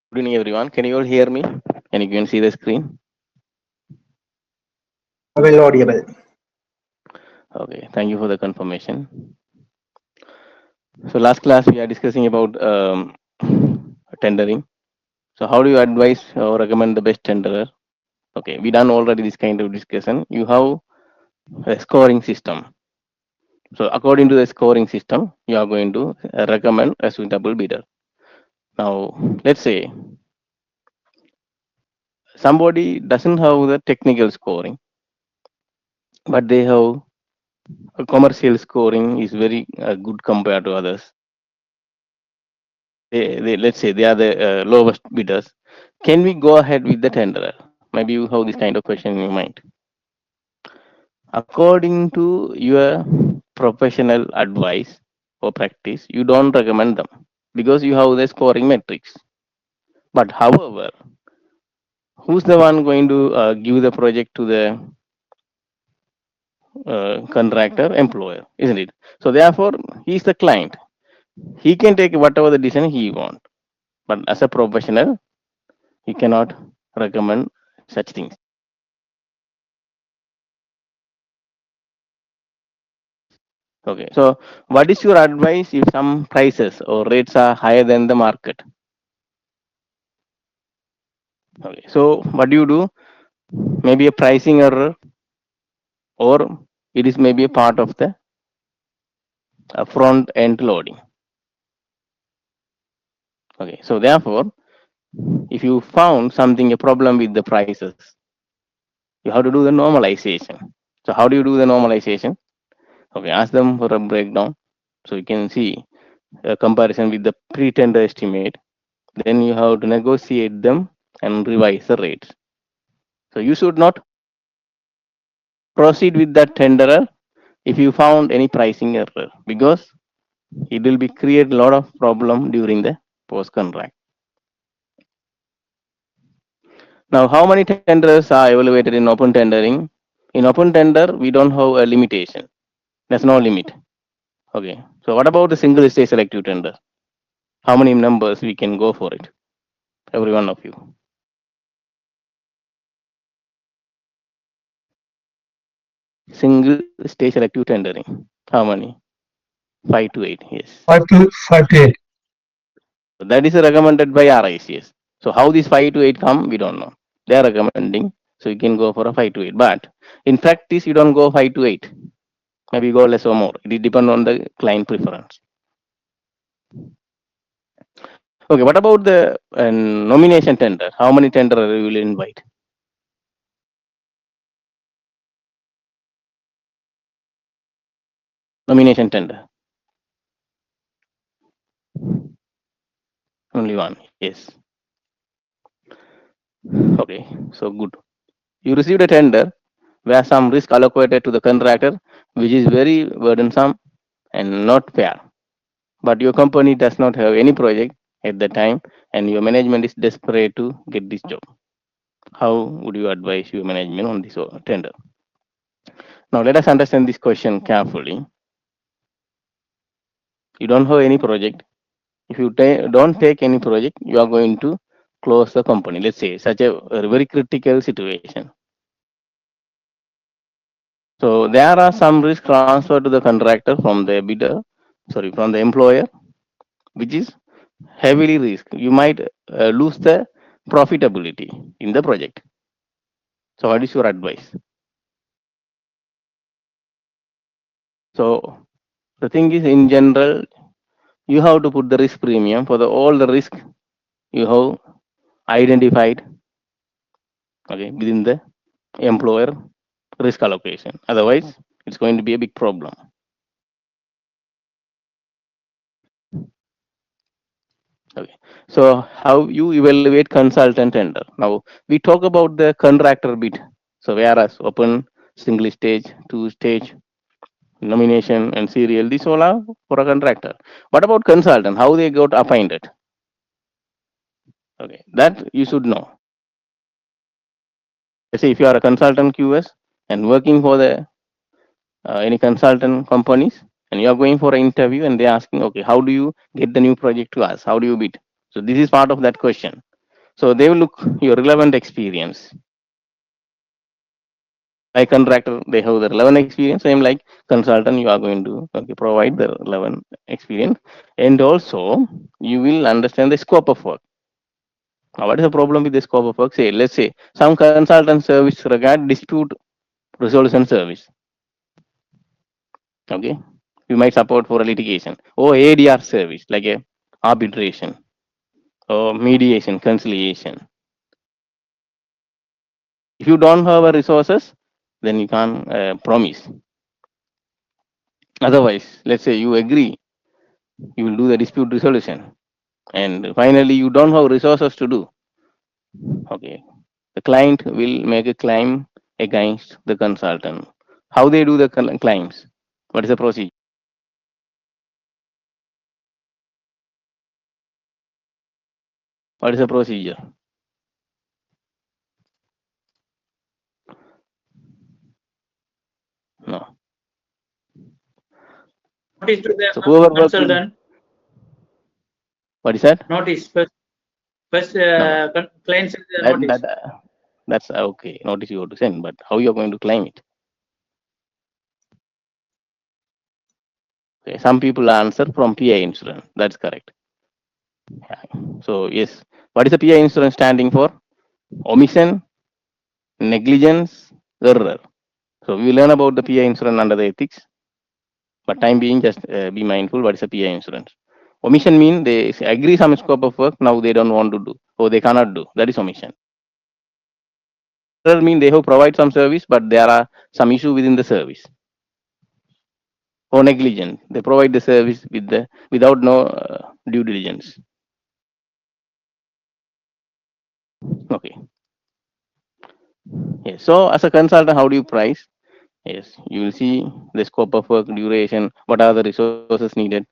Good evening, everyone. Can you all hear me? And you can see the screen? Well audible. Okay, thank you for the confirmation. So, last class we are discussing about tendering. So, how do you advise or recommend the best tenderer? Okay, we done already this kind of discussion. You have a scoring system. So, according to the scoring system, you are going to recommend a suitable bidder. Now, let's say somebody doesn't have the technical scoring, but they have a commercial scoring is very good compared to others. Let's say they are the lowest bidders. Can we go ahead with the tenderer? Maybe you have this kind of question in your mind. According to your professional advice or practice, you don't recommend them because you have the scoring metrics. But however, who's the one going to give the project to the contractor employer, isn't it? So therefore, he's the client. He can take whatever the decision he wants. But as a professional, he cannot recommend such things. Okay. So, what is your advice if some prices or rates are higher than the market? Okay. So, what do you do? Maybe a pricing error, or it is maybe a part of the front end loading. Okay. So, therefore, if you found something a problem with the prices, you have to do the normalization. So, how do you do the normalization? Okay. Ask them for a breakdown. So, you can see a comparison with the pre-tender estimate. Then you have to negotiate them and revise the rates. So you should not proceed with that tenderer if you found any pricing error because it will be create a lot of problem during the post contract. Now, how many tenders are evaluated in open tendering? In open tender, we don't have a limitation. There's no limit. Okay. So what about the single stage selective tender? How many numbers we can go for it? Every one of you. Single stage selective tendering. How many? 5 to 8. Yes. 5 to 8. So that is recommended by RICS. So how these 5 to 8 come, we don't know. They are recommending, so you can go for a 5 to 8. But in practice, you don't go 5 to 8. Maybe go less or more. It depends on the client preference. Okay, what about the nomination tender? How many tender you will invite? Nomination tender, only one. Yes. Okay, so good. You received a tender where some risk allocated to the contractor, which is very burdensome and not fair. But your company does not have any project at the time and your management is desperate to get this job. How would you advise your management on this tender? Now let us understand this question carefully. You don't have any project. If you don't take any project, you are going to close the company. Let's say such a very critical situation. So there are some risk transferred to the contractor from the bidder, sorry, from the employer, which is heavily risk. You might lose the profitability in the project. So what is your advice? So the thing is, in general, you have to put the risk premium for the all the risk you have identified, okay, within the employer risk allocation. Otherwise, it's going to be a big problem. Okay. So how you evaluate consultant tender? Now we talk about the contractor bid. So whereas open, single stage, two stage, nomination and serial, these all are for a contractor. What about consultant? How they got appointed? Okay, that you should know. Let's say if you are a consultant QS and working for the any consultant companies and you are going for an interview and they're asking, okay, how do you get the new project to us? How do you bid? So this is part of that question. So they will look your relevant experience. Like contractor, they have the relevant experience. Same like consultant, you are going to provide the relevant experience, and also you will understand the scope of work. Now, what is the problem with the scope of work? Say, let's say some consultant service regard dispute resolution service. Okay, you might support for a litigation or ADR service like a arbitration or mediation, conciliation. If you don't have a resources, then you can't promise. Otherwise, let's say you agree, you will do the dispute resolution, and finally you don't have resources to do. Okay, the client will make a claim against the consultant. How they do the claims? What is the procedure? What is the procedure? No. Notice to the So whoever working, consultant. what is that? Notice first. First, No, no. client sends the That, notice. that's okay. Notice you have to send, but how you are going to claim it? Okay. Some people answer from PI insurance. That's correct. Yeah. So yes, what is the PI insurance standing for? Omission, negligence, error. So we learn about the PI insurance under the ethics, but time being just be mindful what is a PI insurance. Omission mean they agree some scope of work, now they don't want to do or they cannot do. That is omission. Error mean they have provide some service, but there are some issue within the service. Or negligent, they provide the service with the without no due diligence. Okay. Yes. So as a consultant, how do you price? Yes, you will see the scope of work, duration, what are the resources needed,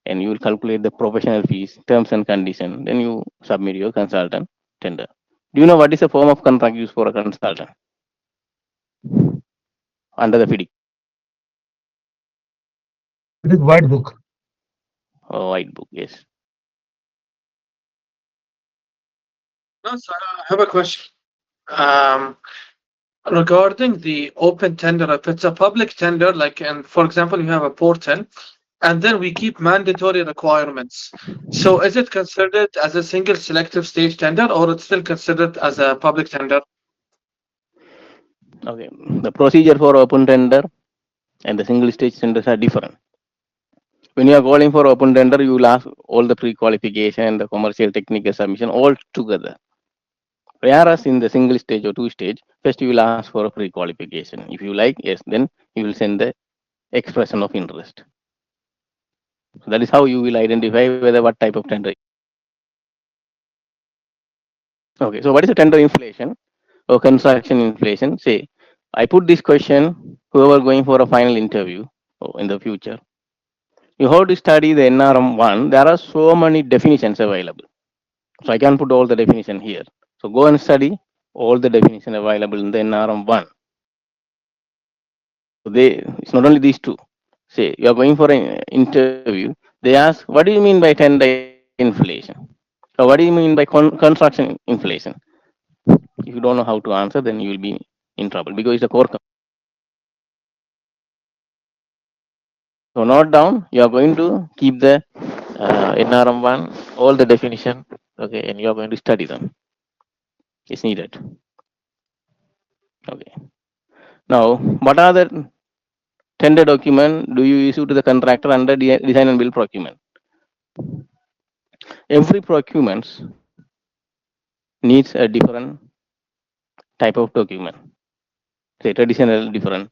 and you will calculate the professional fees, terms and condition. Then you submit your consultant tender. Do you know what is the form of contract used for a consultant under the FIDIC It is white book. or white book? Yes. No, sir, I have a question. Um, Regarding the open tender, if it's a public tender, like, and for example, you have a portal, and then we keep mandatory requirements. So is it considered as a single selective stage tender, or it's still considered as a public tender? Okay. The procedure for open tender and the single stage tenders are different. When you are calling for open tender, you will ask all the pre-qualification, the commercial technical submission all together. Whereas in the single stage or two stage, first you will ask for a pre-qualification. If you like, yes, then you will send the expression of interest. So that is how you will identify whether what type of tender. Okay, so what is the tender inflation or construction inflation? Say, I put this question, whoever going for a final interview in the future, you have to study the NRM one. There are so many definitions available. So I can put all the definition here. So go and study all the definition available in the NRM one. So they it's not only these two. Say you are going for an interview, they ask, what do you mean by tender inflation? Or what do you mean by construction inflation? If you don't know how to answer, then you will be in trouble because it's a core. So note down, you are going to keep the NRM one, all the definition, okay, and you are going to study them. It's needed. Okay. Now, what are the tender document do you issue to the contractor under design and build procurement? Every procurement needs a different type of document. Say traditional different,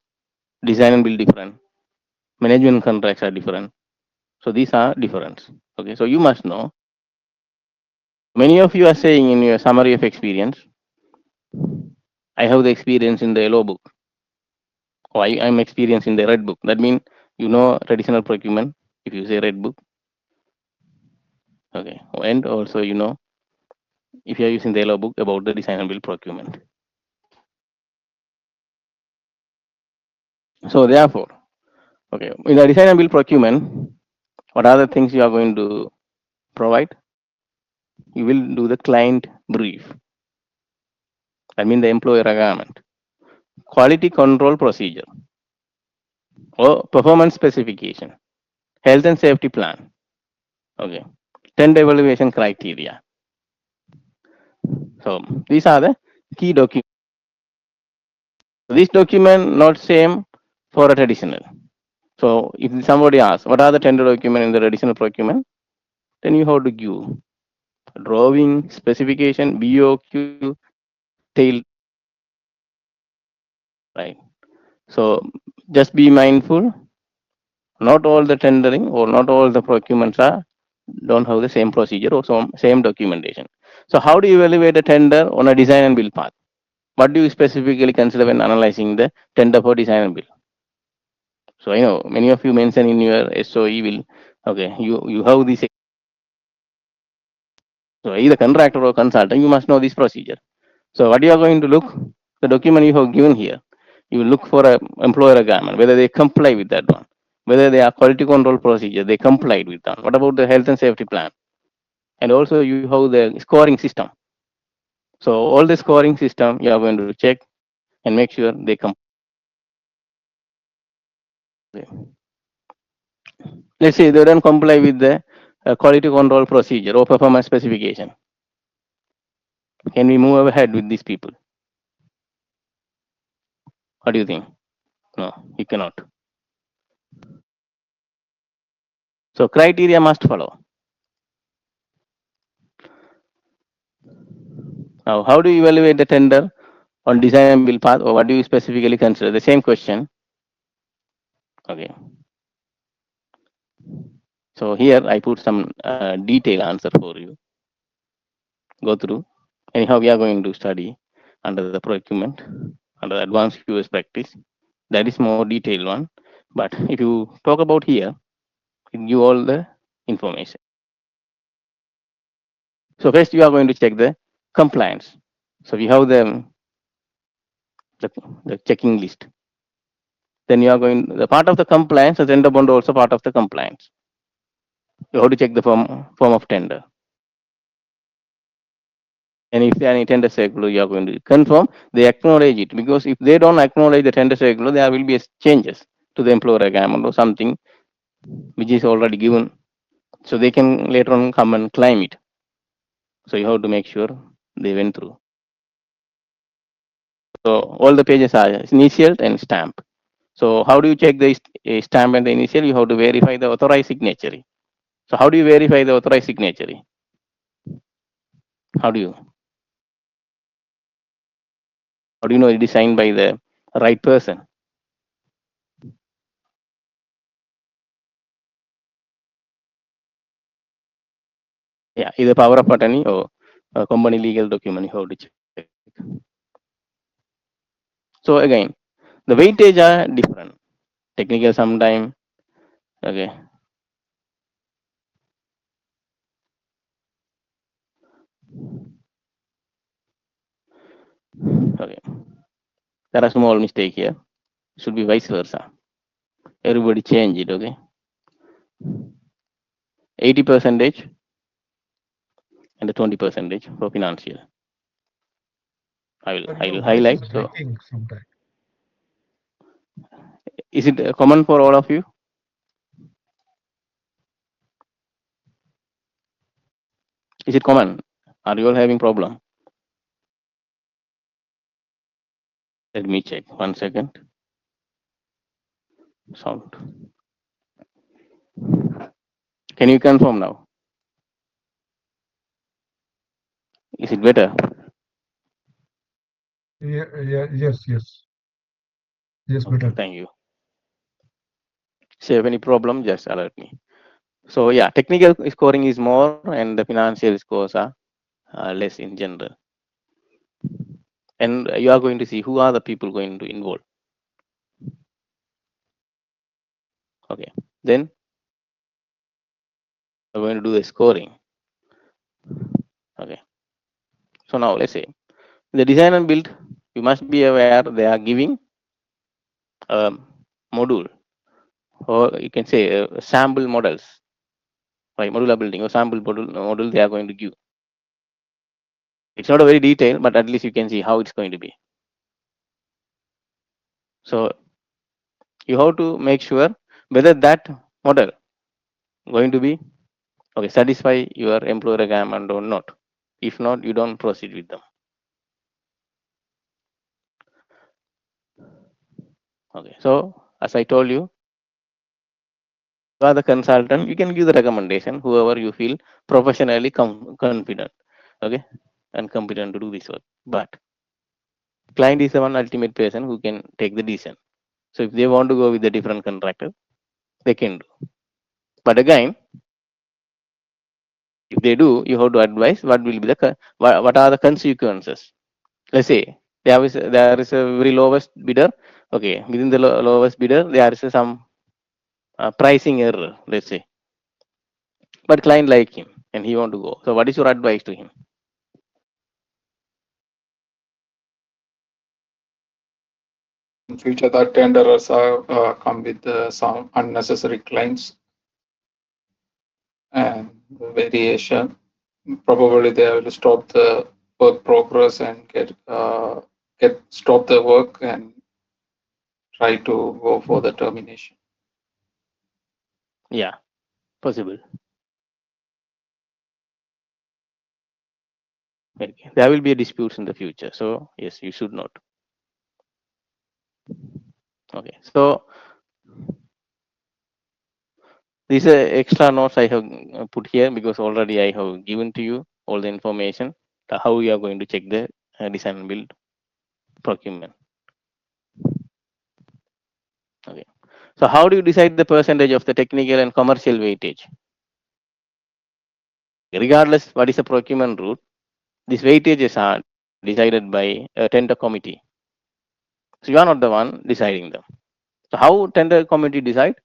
design and build different, management contracts are different. So these are different. Okay, so you must know. Many of you are saying in your summary of experience, I have the experience in the yellow book, or I'm experienced in the red book. That means you know traditional procurement. If you say red book, okay, and also you know if you are using the yellow book about the design and build procurement. So therefore, okay, in the design and build procurement, what are the things you are going to provide? You will do the client brief. I mean the employer requirement, quality control procedure, or performance specification, health and safety plan. Okay, tender evaluation criteria. So these are the key documents. This document not same for a traditional. So if somebody asks, what are the tender document in the traditional procurement? Then you have to give drawing, specification, BOQ, tail, right? So just be mindful. Not all the tendering or not all the procurements are don't have the same procedure or same documentation. So how do you evaluate a tender on a design and build path? What do you specifically consider when analyzing the tender for design and build? So I know many of you mentioned in your SOE will okay, you have this. So either contractor or consultant, you must know this procedure. So what you are going to look, the document you have given here, you will look for a employer agreement, whether they comply with that one, whether they are quality control procedure, they complied with that. What about the health and safety plan? And also you have the scoring system. So all the scoring system you are going to check and make sure they comply. Let's say they don't comply with the quality control procedure or performance specification. Can we move ahead with these people? What do you think? No, you cannot. So criteria must follow. Now, how do you evaluate the tender on design and build path, or what do you specifically consider? The same question. Okay. So here I put some detailed answer for you. Go through. Anyhow, we are going to study under the procurement, under the advanced QS practice. That is more detailed one. But if you talk about here, it give all the information. So first you are going to check the compliance. So we have the, the checking list. Then you are going the part of the compliance, the tender bond also part of the compliance. You have to check the form of tender. And if any tender circular you are going to confirm, they acknowledge it. Because if they don't acknowledge the tender circular, there will be changes to the employer agreement or something which is already given. So they can later on come and claim it. So you have to make sure they went through. So all the pages are initialed and stamped. So how do you check the stamp and the initial? You have to verify the authorized signature. So how do you verify the authorized signature? How do you? How do you know it is signed by the right person? Yeah, either power of attorney or a company legal document you have to check. So again, the weightage are different. Technical sometime. Okay. Okay. There are small mistake here. Should be vice versa. Everybody change it. Okay. 80 percentage and the 20 percentage for financial. Sir, I your will voice highlight. is So breaking sometimes. is it common for all of you? Is it common? Are you all having problem? Let me check. 1 second. Sound. Can you confirm now? Is it better? Yes. Yes, Okay, better. thank you. So if any problem, just alert me. So yeah, technical scoring is more and the financial scores are less in general. And you are going to see who are the people going to involve. Okay. Then we're going to do the scoring. Okay. So now let's say the design and build, you must be aware they are giving a module or you can say sample models, right? Modular building or sample model they are going to give. It's not a very detailed, but at least you can see how it's going to be. So you have to make sure whether that model going to be okay satisfy your employer requirement or not. If not, you don't proceed with them. Okay. So as I told you, you are the consultant. You can give the recommendation whoever you feel professionally confident. Okay, and competent to do this work. But client is the one ultimate person who can take the decision. So if they want to go with a different contractor, they can do. But again, if they do, you have to advise what will be the what are the consequences. Let's say there is a very lowest bidder. Okay, within the lowest bidder there is some pricing error. Let's say, but client like him and he want to go. So what is your advice to him? In future, the tenderers have come with some unnecessary claims and variation. Probably they will stop the work progress and get stop the work and try to go for the termination. Yeah, possible. Okay. There will be a disputes in the future. So yes, you should not. Okay. So these are extra notes I have put here because already I have given to you all the information how you are going to check the design and build procurement. Okay. So how do you decide the percentage of the technical and commercial weightage? Regardless what is the procurement route, these weightages are decided by a tender committee. So you are not the one deciding them. So how tender committee decide?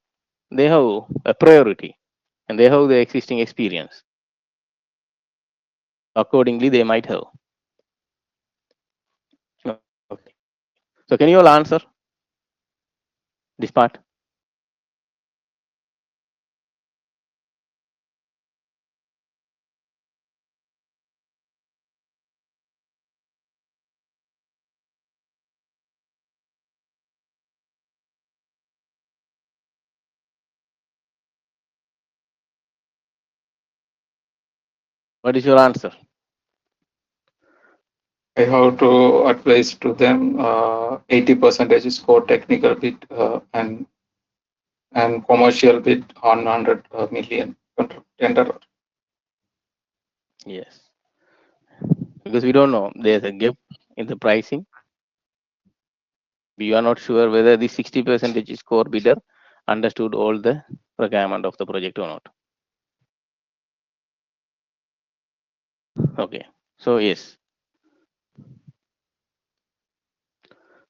They have a priority and they have the existing experience. Accordingly, they might have. Okay. So can you all answer this part? What is your answer? I have to advise to them 80% is for technical bit and commercial bit on 100 million tender. Yes. Because we don't know. There's a gap in the pricing. We are not sure whether the 60% is core bidder understood all the requirement of the project or not. Okay. So yes.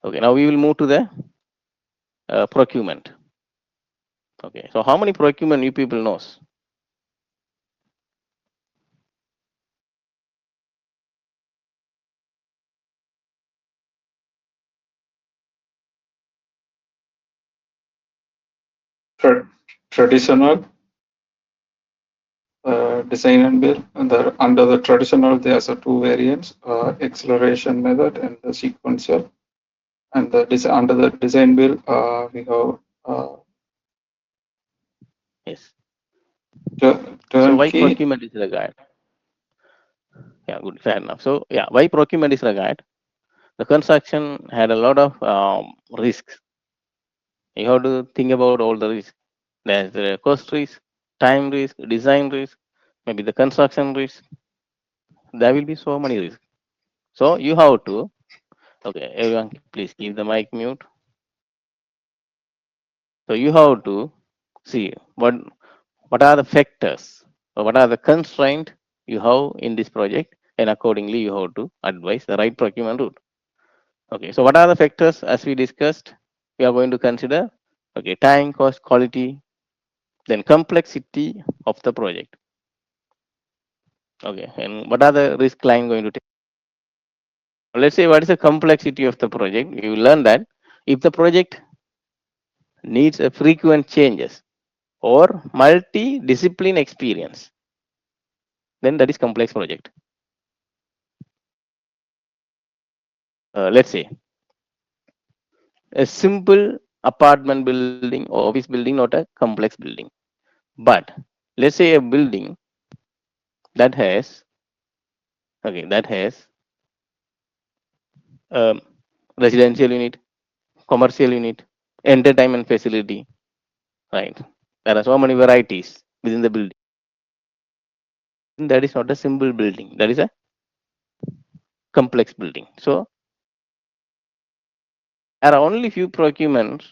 Okay. Now we will move to the procurement. Okay. So how many procurement you people knows? Tra- Traditional design and build. And under the traditional, there's a two variants: acceleration method and the sequential. And under the design build, we have Yes. So why turnkey. procurement is required? Yeah, good, fair enough. So yeah, why procurement is required? The construction had a lot of risks. You have to think about all the risks. There's the cost risk, time risk, design risk, maybe the construction risk. There will be so many risks. So you have to, okay, everyone please keep the mic mute. So you have to see what are the factors or what are the constraints you have in this project, and accordingly you have to advise the right procurement route. Okay, so what are the factors as we discussed? We are going to consider okay, time, cost, quality, then complexity of the project. Okay, and what are the risk line going to take? Let's say what is the complexity of the project? You will learn that if the project needs a frequent changes or multi-discipline experience, then that is complex project. let's say a simple apartment building or office building, not a complex building. But let's say a building that has that has um, residential unit, commercial unit, entertainment facility, right? There are so many varieties within the building. That is not a simple building. That is a complex building. So there are only few procurements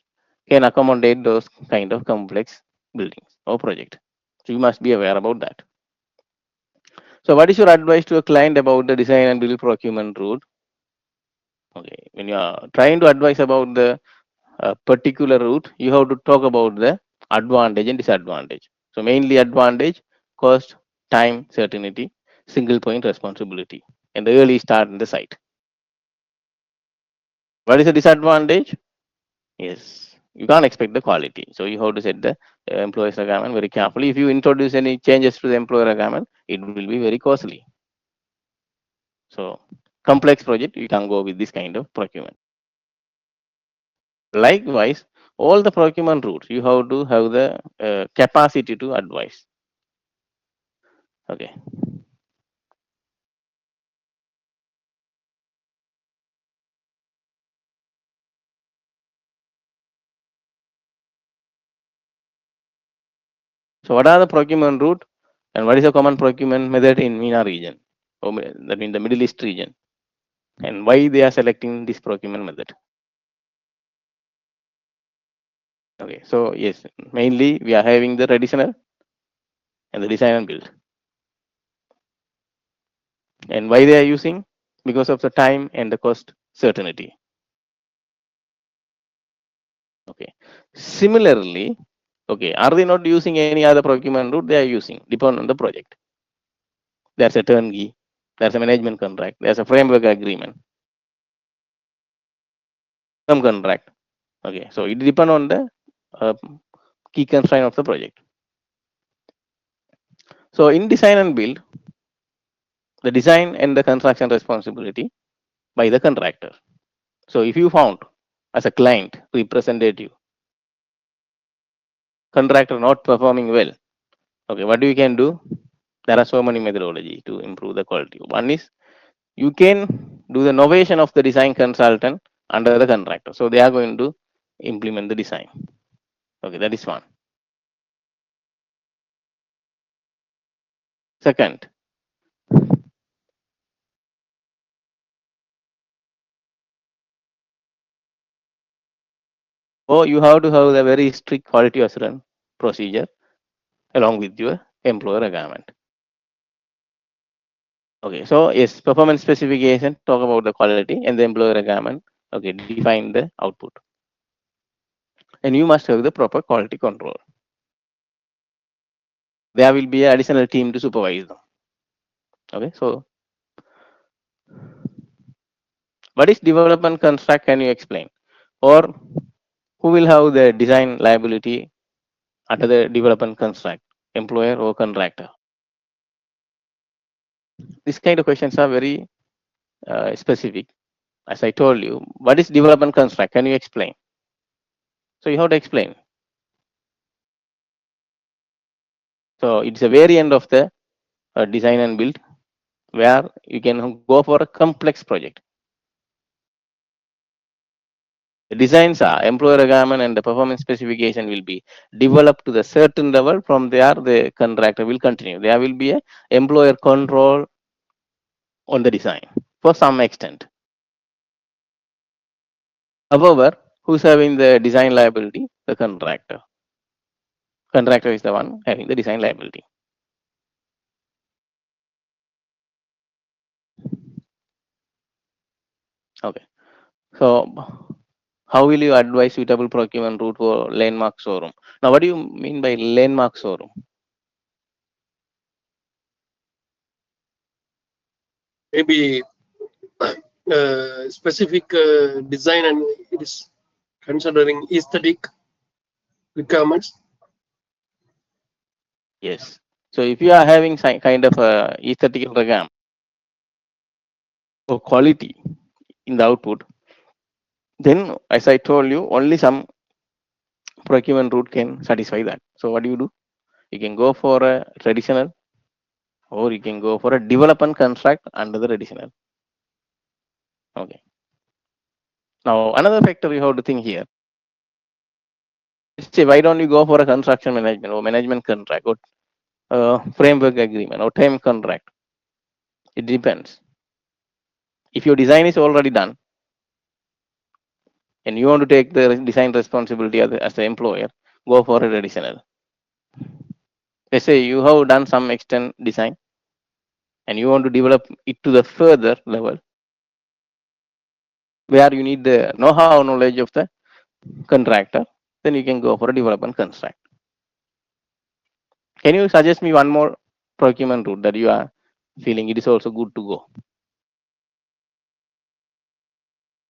can accommodate those kind of complex buildings or project. So you must be aware about that. So what is your advice to a client about the design and build procurement route? Okay, when you are trying to advise about the particular route, you have to talk about the advantage and disadvantage. So mainly advantage, cost, time, certainty, single point responsibility, and the early start in the site. What is the disadvantage? Yes, you can't expect the quality. So you have to set the employee's requirement very carefully. If you introduce any changes to the employer requirement, it will be very costly. So complex project, you can go with this kind of procurement. Likewise, all the procurement routes, you have to have the capacity to advise. Okay. So what are the procurement route and what is the common procurement method in MENA region? Or that means the Middle East region, and why they are selecting this procurement method? Okay, so yes, mainly we are having the traditional and the design and build. And why they are using? Because of the time and the cost certainty. Okay. Similarly, okay, are they not using any other procurement route? They are using, depend on the project. There's a turnkey, there's a management contract, there's a framework agreement, some contract. Okay, so it depends on the uh, key constraint of the project. So in design and build, the design and the construction responsibility by the contractor. So if you found as a client representative contractor not performing well, okay, what you can do? There are so many methodology to improve the quality. One is you can do the novation of the design consultant under the contractor. So they are going to implement the design. Okay, that is one. Second, or you have to have a very strict quality assurance procedure along with your employer agreement. Okay, so yes, performance specification talk about the quality and the employer agreement. Okay, define the output, and you must have the proper quality control. There will be an additional team to supervise them. Okay, so what is development construct? Can you explain? Or who will have the design liability under the development construct? Employer or contractor? These kind of questions are very specific. As I told you, what is development construct? Can you explain? So you have to explain. So it's a variant of the design and build where you can go for a complex project. The designs are employer requirement and the performance specification will be developed to the certain level. From there, the contractor will continue. There will be a employer control on the design for some extent. However, who's having the design liability? The contractor. Contractor is the one having the design liability. Okay. So how will you advise suitable procurement route for landmark showroom? Now, what do you mean by landmark showroom? Maybe specific design and it is considering aesthetic requirements. Yes. So if you are having some kind of a aesthetical program or quality, in the output, then as I told you, only some procurement route can satisfy that. So what do? You can go for a traditional, or you can go for a development contract under the traditional. Okay. Now another factor you have to think here. Let's say, why don't you go for a construction management or management contract or framework agreement or term contract? It depends. If your design is already done and you want to take the design responsibility as the employer, go for a traditional. Let's say you have done some extent design and you want to develop it to the further level where you need the know-how knowledge of the contractor, then you can go for a development contract. Can you suggest me one more procurement route that you are feeling it is also good to go?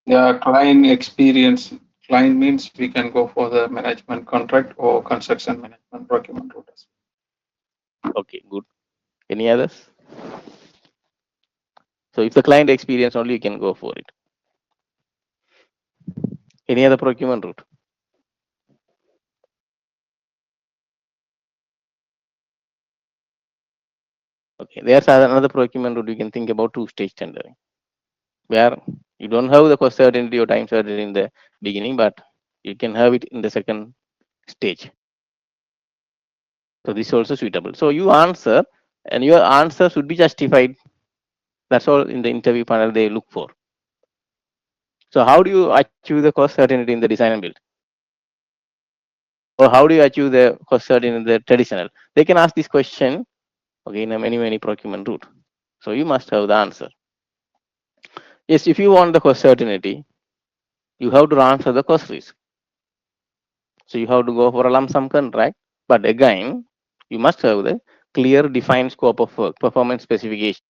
Yeah, client experience. Client means we can go for the management contract or construction management procurement route. Okay, good. Any others? So if the client experience only, you can go for it. Any other procurement route? Okay, there's another procurement route you can think about, two-stage tendering, where you don't have the cost certainty or time certainty in the beginning, but you can have it in the second stage. So this is also suitable. So you answer, and your answer should be justified. That's all in the interview panel they look for. So how do you achieve the cost certainty in the design and build? Or how do you achieve the cost certainty in the traditional? They can ask this question, okay, in a many procurement route. So you must have the answer. Yes, if you want the cost certainty, you have to answer the cost risk. So you have to go for a lump sum contract. But again, you must have the clear defined scope of work, performance specification.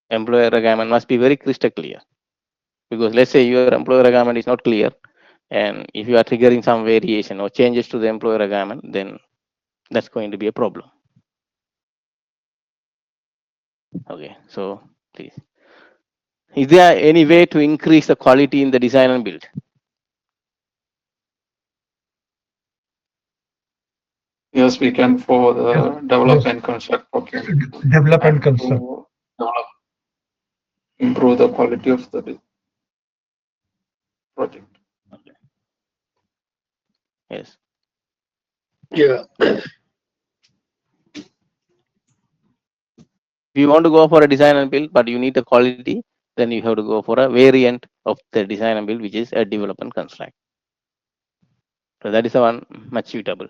Employer agreement must be very crystal clear. Because let's say your employer agreement is not clear, and if you are triggering some variation or changes to the employer agreement, then that's going to be a problem. Okay, so please. Is there any way to increase the quality in the design and build? Yes, we can for Yes, the yes. development construct procurement Develop and and construct. to develop, improve the quality of the project. Okay. Yes. Yeah. If you want to go for a design and build, but you need the quality, then you have to go for a variant of the design and build, which is a development construct. So that is the one much suitable.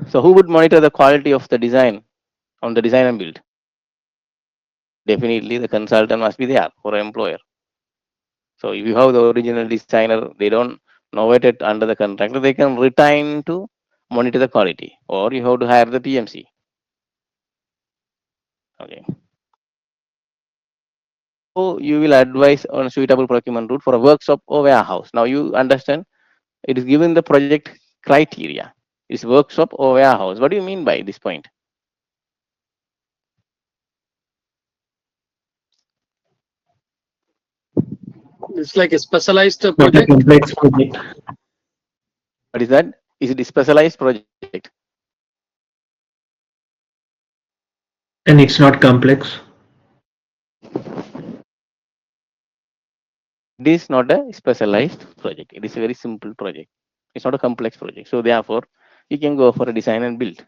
So who would monitor the quality of the design on the design and build? Definitely the consultant must be there for an employer. So if you have the original designer, they don't novate it under the contractor, they can retain to monitor the quality, or you have to hire the PMC. Okay. So you will advise on suitable procurement route for a workshop or warehouse. Now you understand it is given the project criteria. Is workshop or warehouse. What do you mean by this point? It's like a specialized Not a project. complex project. What is that? Is it a specialized project? And it's not complex. It is not a specialized project. It is a very simple project. It's not a complex project. So therefore, you can go for a design and build.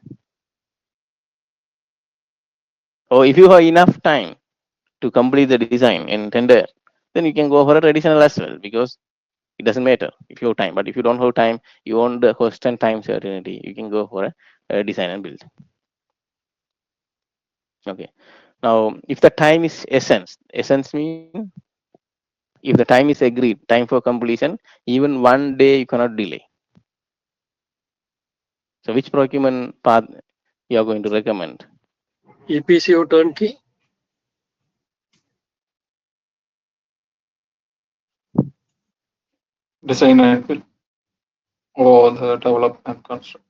Or if you have enough time to complete the design and tender, then you can go for a traditional as well, because it doesn't matter if you have time. But if you don't have time, you want the cost and time certainty, you can go for a design and build. Okay. Now, if the time is essence mean if the time is agreed, time for completion, even one day you cannot delay. So which procurement path you are going to recommend? EPC or turnkey. Design and build or the develop and construct.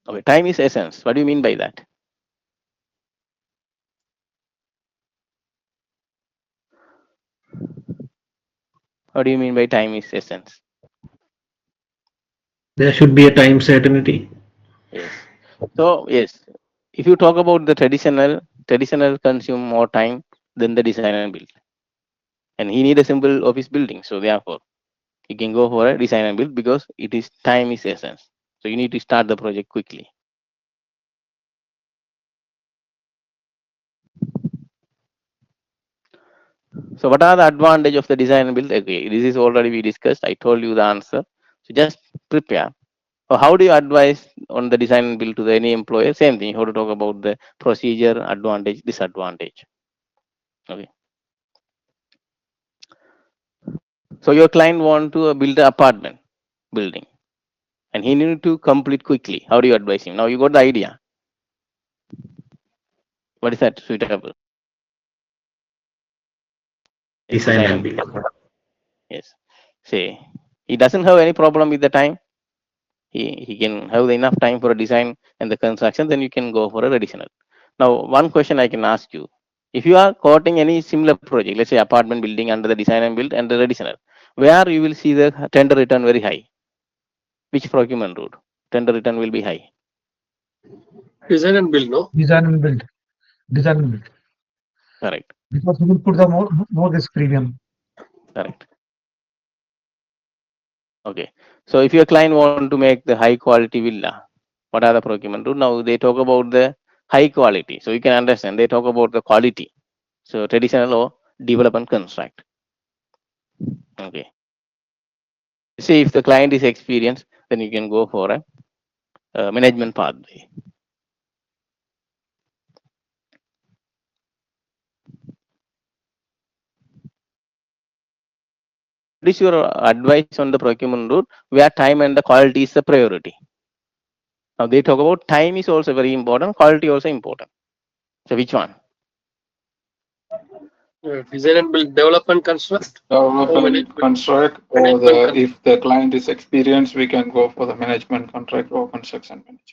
Okay, time is essence. What do you mean by that? What do you mean by time is essence? There should be a time certainty. Yes. So yes, if you talk about the traditional consume more time than the design and build, and he need a simple office building. So therefore, you can go for a design and build because it is time is essence. So you need to start the project quickly. So what are the advantage of the design and build? Okay, this is already we discussed. I told you the answer. So just prepare. So how do you advise on the design and build to the any employer? Same thing. You have to talk about the procedure, advantage, disadvantage. Okay. So your client want to build an apartment building, and he need to complete quickly. How do you advise him? Now you got the idea. What is that suitable? Yes, Design design and and build. build. Yes. Say he doesn't have any problem with the time. He can have enough time for a design and the construction. Then you can go for a additional. Now one question I can ask you: if you are quoting any similar project, let's say apartment building under the design and build and the additional, where you will see the tender return very high? Which procurement route? Tender return will be high. Design and build, no? Design and build. Design and build. Correct. Because you will put the more risk premium. Correct. Okay. So if your client want to make the high quality villa, what are the procurement route? Now they talk about the high quality. So you can understand they talk about the quality. So traditional or develop and construct. Okay. See if the client is experienced, then you can go for a management pathway. What is your advice on the procurement route where time and the quality is the priority? Now they talk about time is also very important, quality also important. So which one? Design and build, develop and construct, Develop or and management. construct, or if the client is experienced, we can go for the management contract or construction management.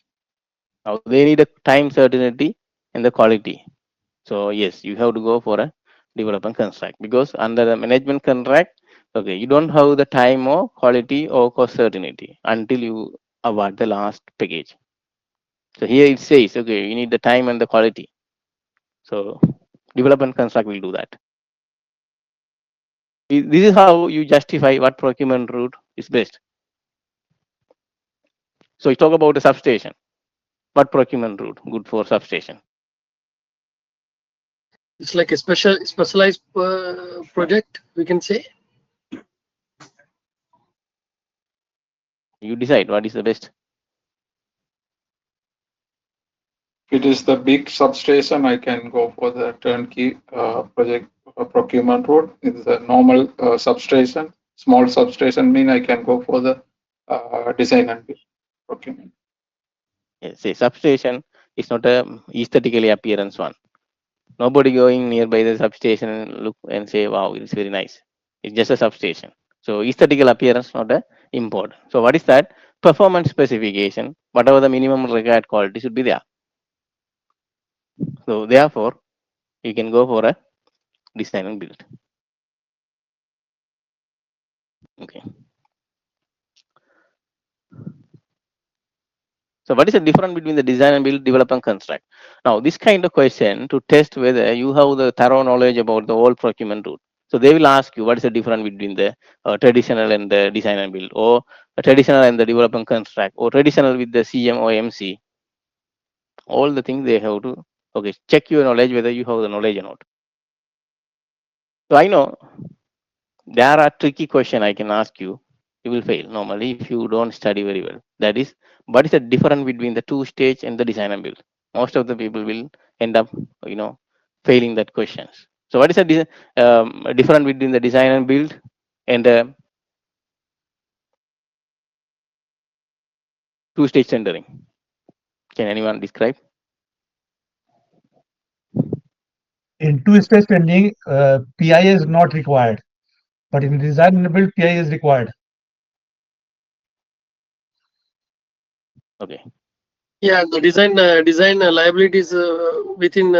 Now they need a time certainty and the quality. So yes, you have to go for a development contract because under the management contract, okay, you don't have the time or quality or cost certainty until you award the last package. So here it says, okay, you need the time and the quality. So development contract will do that. This is how you justify what procurement route is best. So you talk about the substation. What procurement route good for substation? It's like a specialized project, we can say. You decide what is the best. If it is the big substation, I can go for the turnkey project procurement route. If it's a normal substation, small substation, mean I can go for the design and build procurement. Yes, say substation is not a aesthetically appearance one. Nobody going nearby the substation and look and say, wow, it's very nice. It's just a substation. So aesthetical appearance not a important. So what is that? Performance specification, whatever the minimum required quality should be there. So therefore, you can go for a design and build. Okay. So what is the difference between the design and build, develop and construct? Now this kind of question to test whether you have the thorough knowledge about the whole procurement route. So they will ask you what is the difference between the traditional and the design and build, or traditional and the develop and construct, or traditional with the CM or MC. All the things they have to check your knowledge whether you have the knowledge or not. So I know there are tricky question I can ask you. You will fail normally if you don't study very well. That is, what is the difference between the two stage and the design and build? Most of the people will end up, failing that questions. So what is the difference between the design and build and the two stage tendering? Can anyone describe? In two-stage tendering, PI is not required, but in design and build, PI is required. Okay. Yeah, the design liabilities within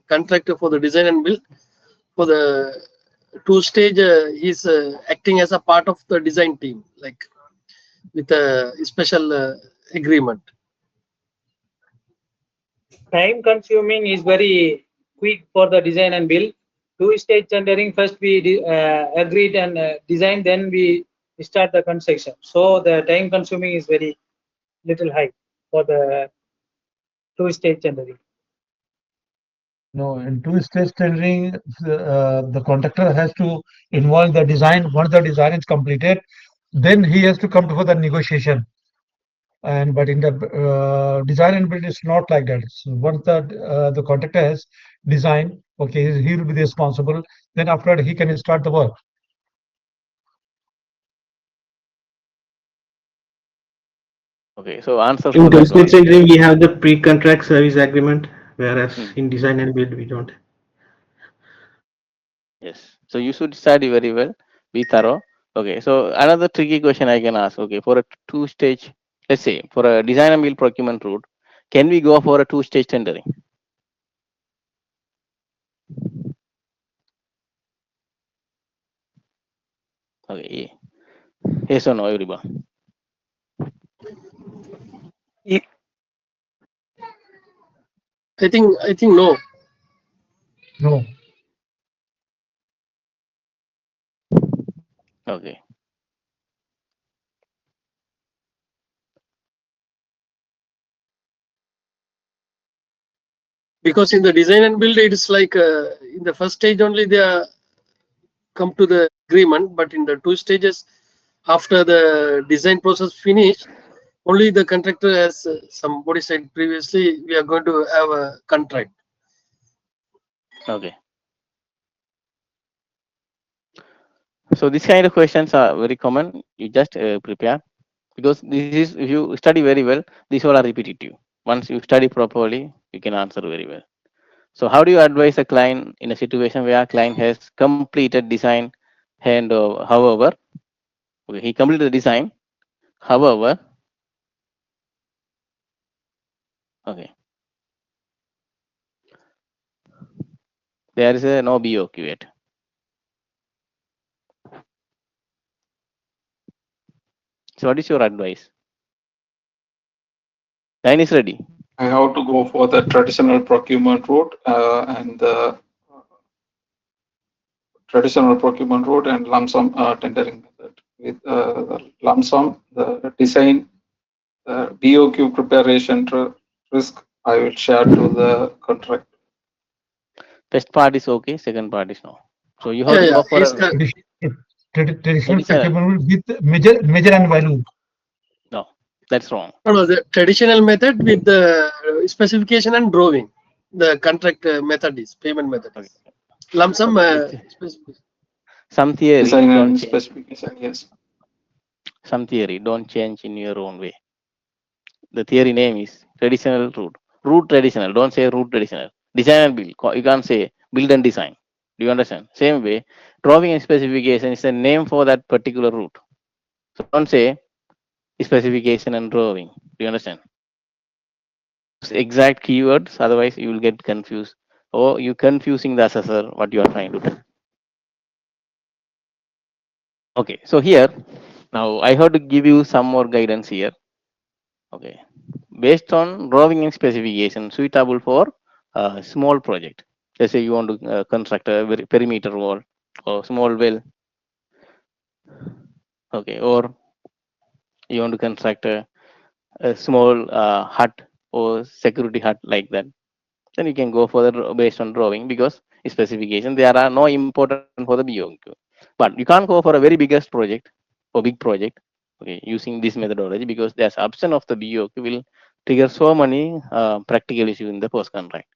contractor for the design and build for the two stage, he's acting as a part of the design team, like with a special agreement. Time consuming is very quick for the design and build. Two-stage tendering, first we agreed and design, then we start the construction. So the time consuming is very little high for the two-stage tendering. No, in two-stage tendering, the contractor has to involve the design. Once the design is completed, then he has to come for the negotiation. And but in the design and build, it's not like that. So once the contractor has design, okay, he will be responsible. Then after that, he can start the work. Okay, so answer In for that two-stage one. tendering, we have the pre-contract service agreement, whereas Hmm. in design and build, we don't. Yes. So you should study very well, be thorough. Okay. So another tricky question I can ask. Okay, for a two-stage, let's say for a design and build procurement route, can we go for a two-stage tendering? Okay. Yes or no, everyone? If I think no, No, Okay. because in the design and build, it's like in the first stage only they are come to the agreement, but in the two stages after the design process finished, only the contractor, as somebody said previously, we are going to have a contract. Okay. So this kind of questions are very common. You just prepare because this is if you study very well, these all are repetitive. Once you study properly, you can answer very well. So how do you advise a client in a situation where a client has completed design and however, okay, he completed the design, however, okay, there is a no BOQ yet. So what is your advice? Line is ready. I have to go for the traditional procurement route and the traditional procurement route and lump sum tendering method. With the lump sum, the design, BOQ preparation risk, I will share to the contract. First part is okay, second part is no. So you have Yeah, to yeah. go for a traditional traditional. procurement with measure and value. No, that's wrong. No, no, the traditional method with the specification and drawing. The contract method is payment method Okay, is lump sum. okay. With Specification. some theory, Design don't and change. specification, yes. Some theory, don't change in your own way. The theory name is traditional route. Route traditional. Don't say route traditional. Design and build. You can't say build and design. Do you understand? Same way, drawing and specification is a name for that particular route. So don't say specification and drawing. Do you understand? Use exact keywords. Otherwise, you will get confused. Or you confusing the assessor what you are trying to do. Okay. So here now I have to give you some more guidance here. Okay. Based on drawing and specification suitable for a small project. Let's say you want to construct a perimeter wall or small well, okay, or you want to construct a small hut or security hut like that. Then you can go for the based on drawing because specification there are no important for the BOQ. But you can't go for a very biggest project or big project, okay, using this methodology because there's absence of the BOQ will trigger so many practical issues in the post contract,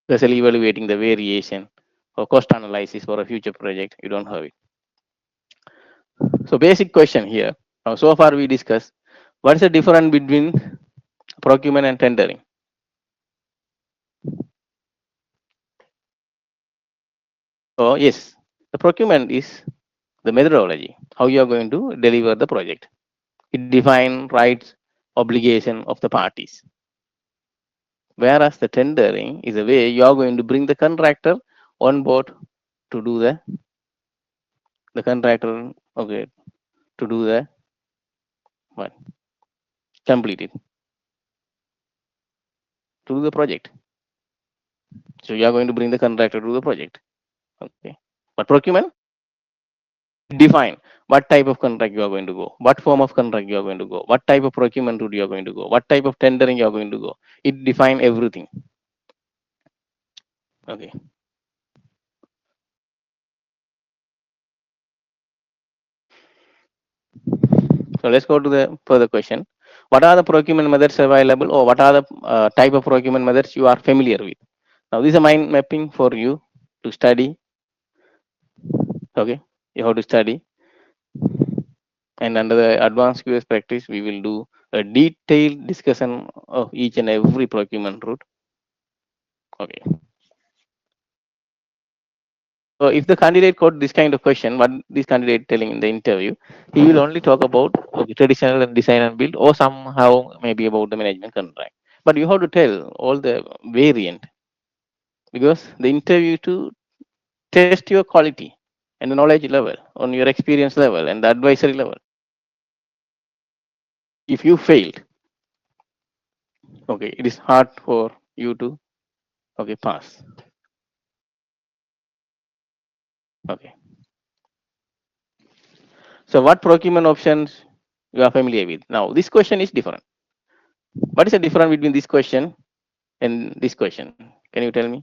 especially evaluating the variation or cost analysis for a future project. You don't have it. So basic question here. Now, so far we discussed what is the difference between procurement and tendering. So yes, the procurement is the methodology how you are going to deliver the project. It defines rights, obligation of the parties. Whereas the tendering is a way you are going to bring the contractor on board to do the contractor, okay, to do the what? Complete it, to do the project. So you are going to bring the contractor to the project. Okay. But procurement, it define what type of contract you are going to go, what form of contract you are going to go, what type of procurement route you are going to go, what type of tendering you are going to go. It define everything. Okay. So let's go to the further question. What are the procurement methods available, or what are the type of procurement methods you are familiar with? Now this is a mind mapping for you to study. Okay, you have to study, and under the advanced QS practice, we will do a detailed discussion of each and every procurement route. Okay. So if the candidate got this kind of question, what this candidate telling in the interview, he will only talk about, okay, traditional and design and build, or somehow maybe about the management contract. But you have to tell all the variant, because the interview to test your quality and the knowledge level on your experience level and the advisory level. If you failed, okay, it is hard for you to, okay, pass. Okay. So what procurement options you are familiar with? Now this question is different. What is the difference between this question and this question? Can you tell me?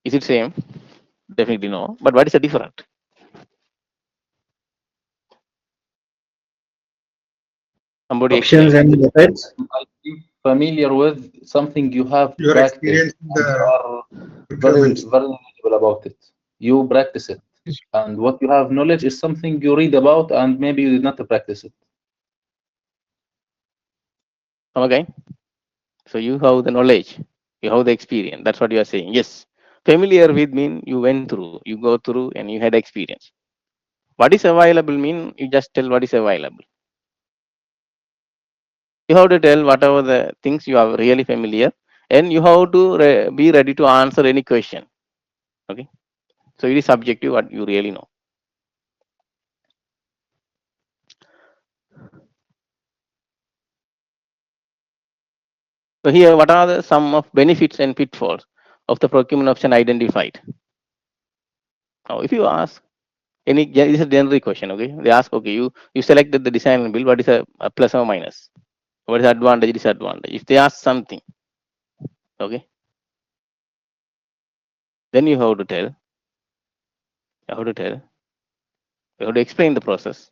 Is it same? Definitely no. But what is the different? Somebody Options explain. and methods. I'll be familiar with something you have Your practiced experience in and you the are very, procurement. very knowledgeable about it. You practice it. And what you have knowledge is something you read about and maybe you did not practice it. Okay. So you have the knowledge, you have the experience. That's what you are saying. Yes. Familiar with mean you went through, you go through, and you had experience. What is available mean you just tell what is available. You have to tell whatever the things you are really familiar, and you have to be ready to answer any question. Okay. So it is subjective what you really know. So here, what are the some of benefits and pitfalls of the procurement option identified? Now, if you ask any, this is a generic question. Okay, they ask, okay, you selected the design and build. What is a plus or minus? What is advantage, disadvantage? If they ask something, okay, then you have to tell. You have to tell. You have to explain the process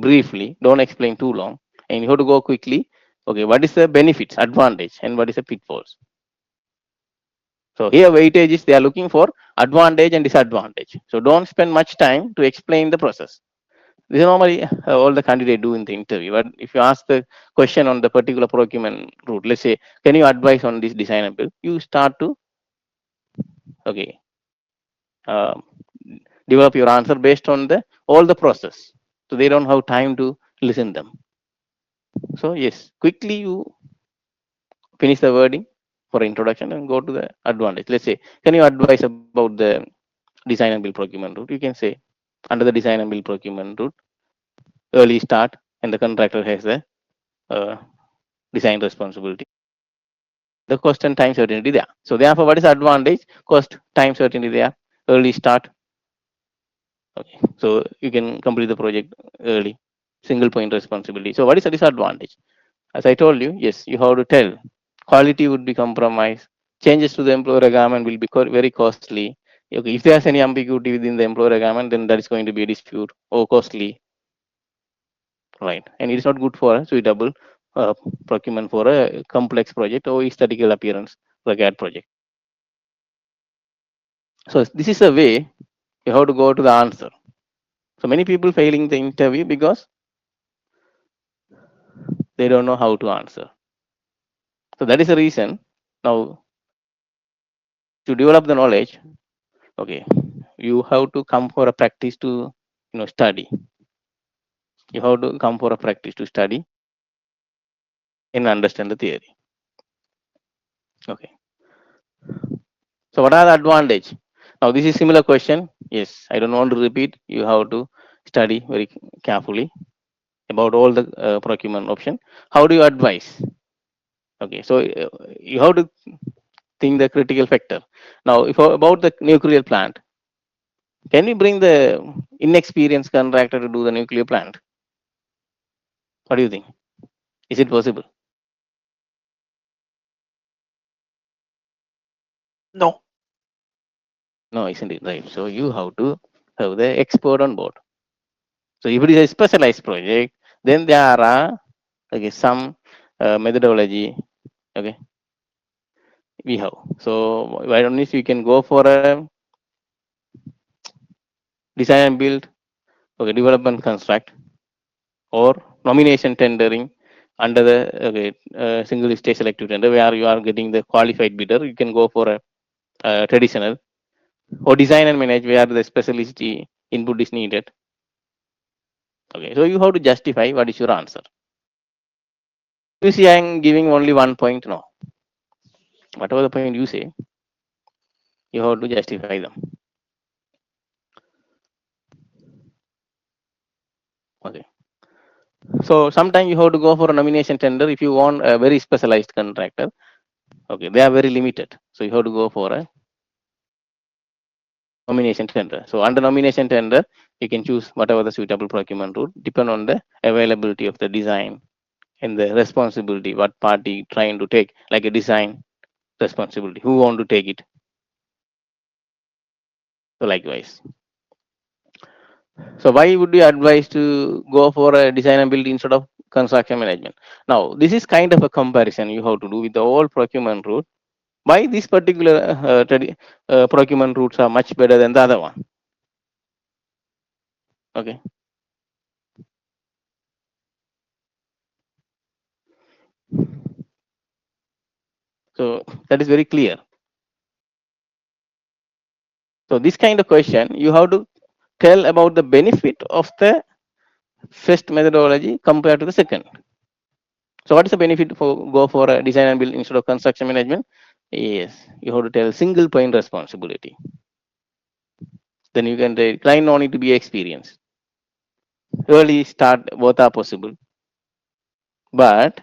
briefly. Don't explain too long, and you have to go quickly. Okay, what is the benefits, advantage, and what is the pitfalls? So here weightage is they are looking for advantage and disadvantage. So don't spend much time to explain the process. This is normally all the candidate do in the interview. But if you ask the question on the particular procurement route, let's say, can you advise on this design and build? You start to, okay, uh, develop your answer based on the all the process. So they don't have time to listen them. So yes, quickly you finish the wording for introduction and go to the advantage. Let's say, can you advise about the design and build procurement route? You can say, under the design and build procurement route, early start, and the contractor has the uh, design responsibility. The cost and time certainty there. So therefore, what is the advantage? Cost, time certainty there, early start. Okay, so you can complete the project early, single point responsibility. So what is the disadvantage? As I told you, yes, you have to tell. Quality would be compromised. Changes to the employer agreement will be very costly. Okay, if there's any ambiguity within the employer agreement, then that is going to be a dispute or costly, right? And it is not good for a suitable uh, procurement for a complex project or aesthetical appearance required project. So this is a way you have to go to the answer. So many people failing the interview because they don't know how to answer. So that is the reason. Now to develop the knowledge, okay, you have to come for a practice to study. You have to come for a practice to study and understand the theory. Okay. So what are the advantage? Now this is similar question. Yes, I don't want to repeat. You have to study very carefully about all the procurement option. How do you advise? Okay, so you have to think the critical factor. Now, if about the nuclear plant, can we bring the inexperienced contractor to do the nuclear plant? What do you think? Is it possible? No. No, isn't it right? So you have to have the expert on board. So if it is a specialized project, then there are okay some methodology. Okay, we have. So why don't we can go for a design and build, okay, development construct, or nomination tendering under the okay, single stage selective tender where you are getting the qualified bidder. You can go for a traditional or design and manage where the specialist input is needed. Okay, so you have to justify what is your answer. You see, I am giving only 1 point. No, whatever the point you say, you have to justify them. Okay. So sometimes you have to go for a nomination tender if you want a very specialized contractor. Okay, they are very limited. So you have to go for a nomination tender. So under nomination tender, you can choose whatever the suitable procurement route, depend on the availability of the design and the responsibility, what party trying to take, like a design responsibility, who want to take it. So likewise. So why would you advise to go for a design and build instead of construction management? Now, this is kind of a comparison you have to do with the whole procurement route. Why this particular procurement routes are much better than the other one? Okay, so that is very clear. So this kind of question, you have to tell about the benefit of the first methodology compared to the second. So what is the benefit for go for a design and build instead of construction management? Yes, you have to tell single point responsibility. Then you can tell client no need to be experienced. Early start both are possible, but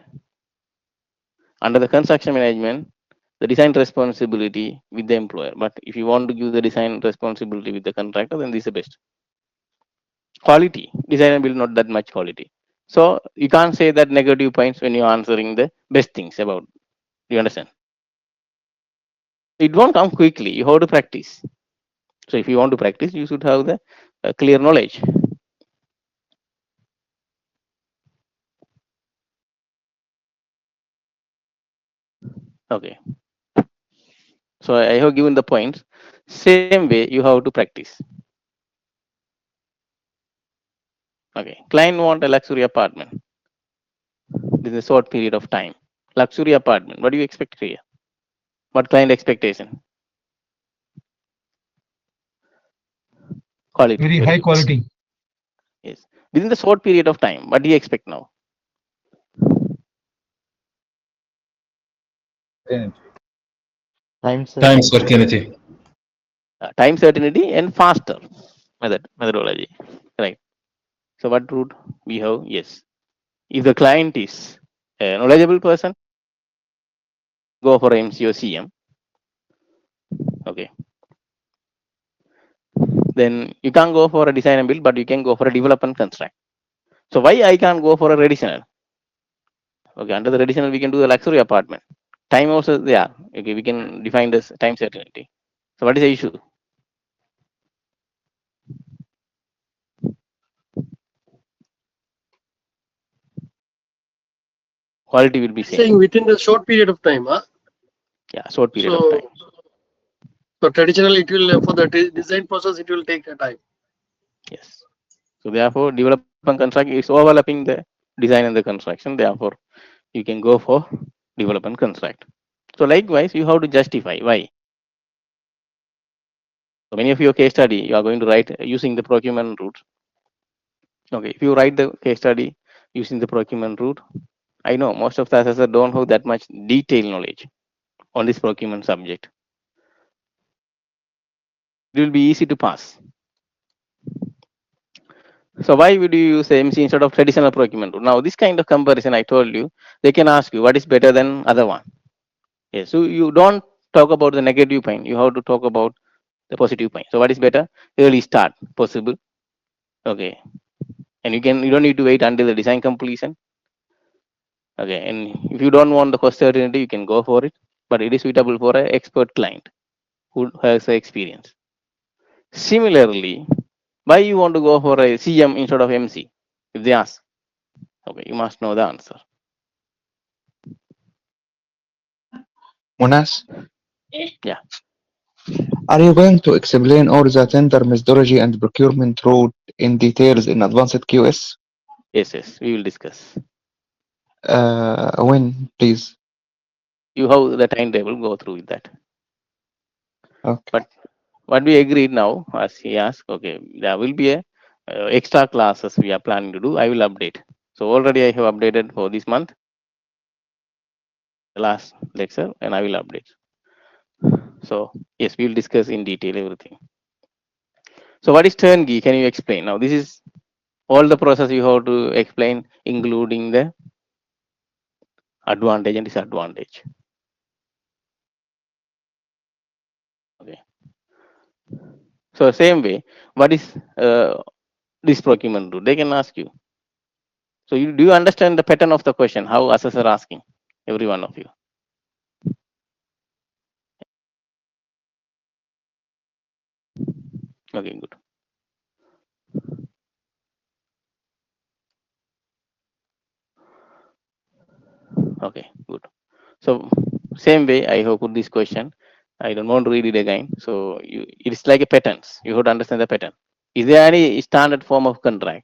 under the construction management, the design responsibility with the employer. But if you want to give the design responsibility with the contractor, then this is the best. Quality design and build not that much quality. So you can't say that negative points when you're answering the best things about. Do you understand? It won't come quickly. You have to practice. So if you want to practice, you should have the clear knowledge. Okay. So I have given the points. Same way you have to practice. Okay. Client want a luxury apartment. This is a short period of time. Luxury apartment. What do you expect here? What client expectation? Quality. Very Very high good. quality. Yes. Within the short period of time, what do you expect now? Time Time certainty. certainty. Time certainty and faster methodology. Right. So what route we have? Yes. If the client is a knowledgeable person, go for MCO CM. Okay. Then you can't go for a design and build, but you can go for a development construct. So why I can't go for a traditional? Okay, under the traditional we can do a luxury apartment. Time also, yeah. Okay, we can define this time certainty. So what is the issue? Quality will be Saying same. within the short period of time, huh? Yeah, short period of time. So, so traditionally it will for the design process it will take a time. Yes. So therefore, development construct is overlapping the design and the construction. Therefore, you can go for development construct. So likewise, you have to justify why. So many of your case study, you are going to write using the procurement route. Okay, if you write the case study using the procurement route, I know most of the assessors don't have that much detailed knowledge on this procurement subject. It will be easy to pass. So why would you use MC instead of traditional procurement rule? Now this kind of comparison I told you, they can ask you what is better than other one. Yes, so you don't talk about the negative point. You have to talk about the positive point. So what is better? Early start possible. Okay, and you don't need to wait until the design completion. Okay, and if you don't want the cost certainty, you can go for it. But it is suitable for an expert client who has the experience. Similarly, why you want to go for a CM instead of MC? If they ask, okay, you must know the answer. Monas, Yeah. are you going to explain all the tender methodology and procurement route in details in advanced QS? Yes, yes, we will discuss. When, please? You have the timetable, go through with that. Okay. But what we agreed now, as he asked, okay, there will be a extra classes we are planning to do. I will update. So already I have updated for this month, the last lecture, and I will update. So yes, we will discuss in detail everything. So what is turnkey? Can you explain? Now this is all the process you have to explain, including the advantage and disadvantage. Okay. So same way, what is this procurement do? They can ask you. So you do you understand the pattern of the question? How assessor asking every one of you? Okay, good. Okay, good. So same way, I have put this question. I don't want to read it again. So it's like a patterns. You have to understand the pattern. Is there any standard form of contract?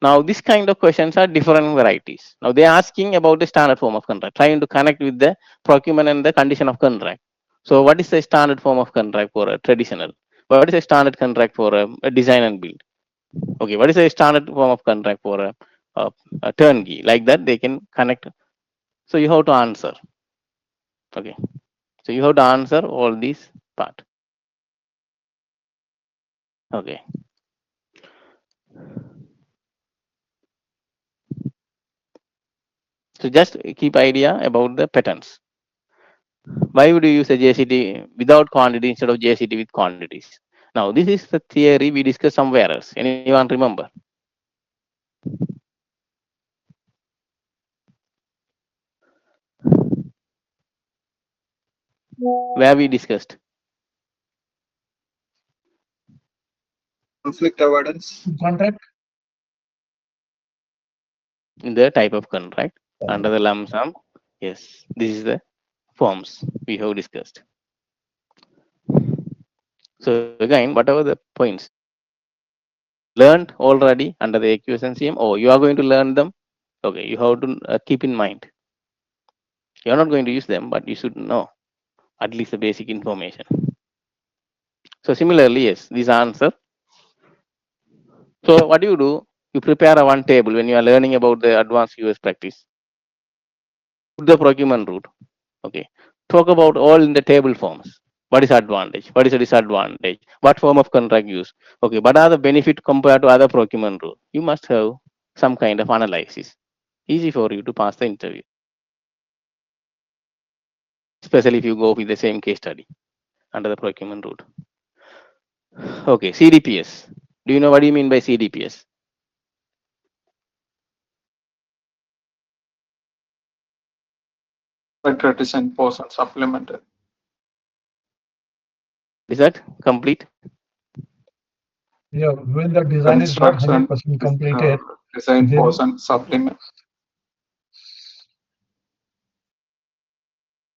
Now, this kind of questions are different varieties. Now, they are asking about the standard form of contract, trying to connect with the procurement and the condition of contract. So, what is the standard form of contract for a traditional? What is a standard contract for a design and build? Okay, what is a standard form of contract for a turnkey? Like that, they can connect. So, you have to answer. Okay, so you have to answer all these part. Okay, so just keep idea about the patterns. Why would you use a JCT without quantity instead of JCT with quantities? Now, this is the theory we discussed somewhere else. Anyone remember? Where we discussed Conflict avoidance. Contract. in the type of contract under the lump sum. Yes, this is the forms we have discussed. So again, whatever the points learned already under the AQS and CM, or you are going to learn them. Okay, you have to keep in mind. You are not going to use them, but you should know at least the basic information. So similarly, yes, this answer. So what do? You prepare a one table when you are learning about the advanced US practice. Put the procurement route. Okay. Talk about all in the table forms. What is advantage? What is a disadvantage? What form of contract use? Okay. What are the benefit compared to other procurement rule? You must have some kind of analysis. Easy for you to pass the interview. Especially if you go with the same case study under the procurement route. Okay. CDPS. Do you know what do you mean by CDPS? Contractor design portion supplemented. Is that complete? Yeah, when the design is not Construction 100% is, completed, design then portion supplement.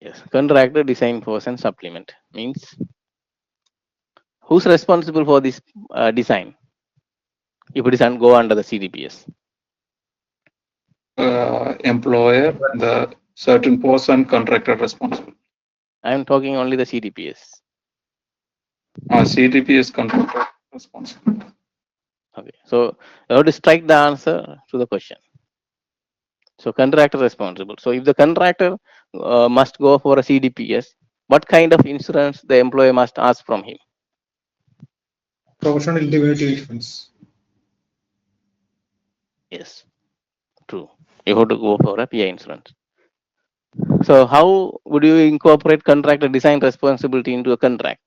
Yes. Contractor design portion supplement means who's responsible for this design if it is go under the CDPS. Employer, the certain portion contractor responsible. I am talking only the CDPS. CTP is contractor responsible. Okay, so you have to strike the answer to the question. So contractor responsible. So if the contractor must go for a CDPS, what kind of insurance the employer must ask from him? professional deviations. Yes, true. You have to go for a PI insurance. So how would you incorporate contractor design responsibility into a contract?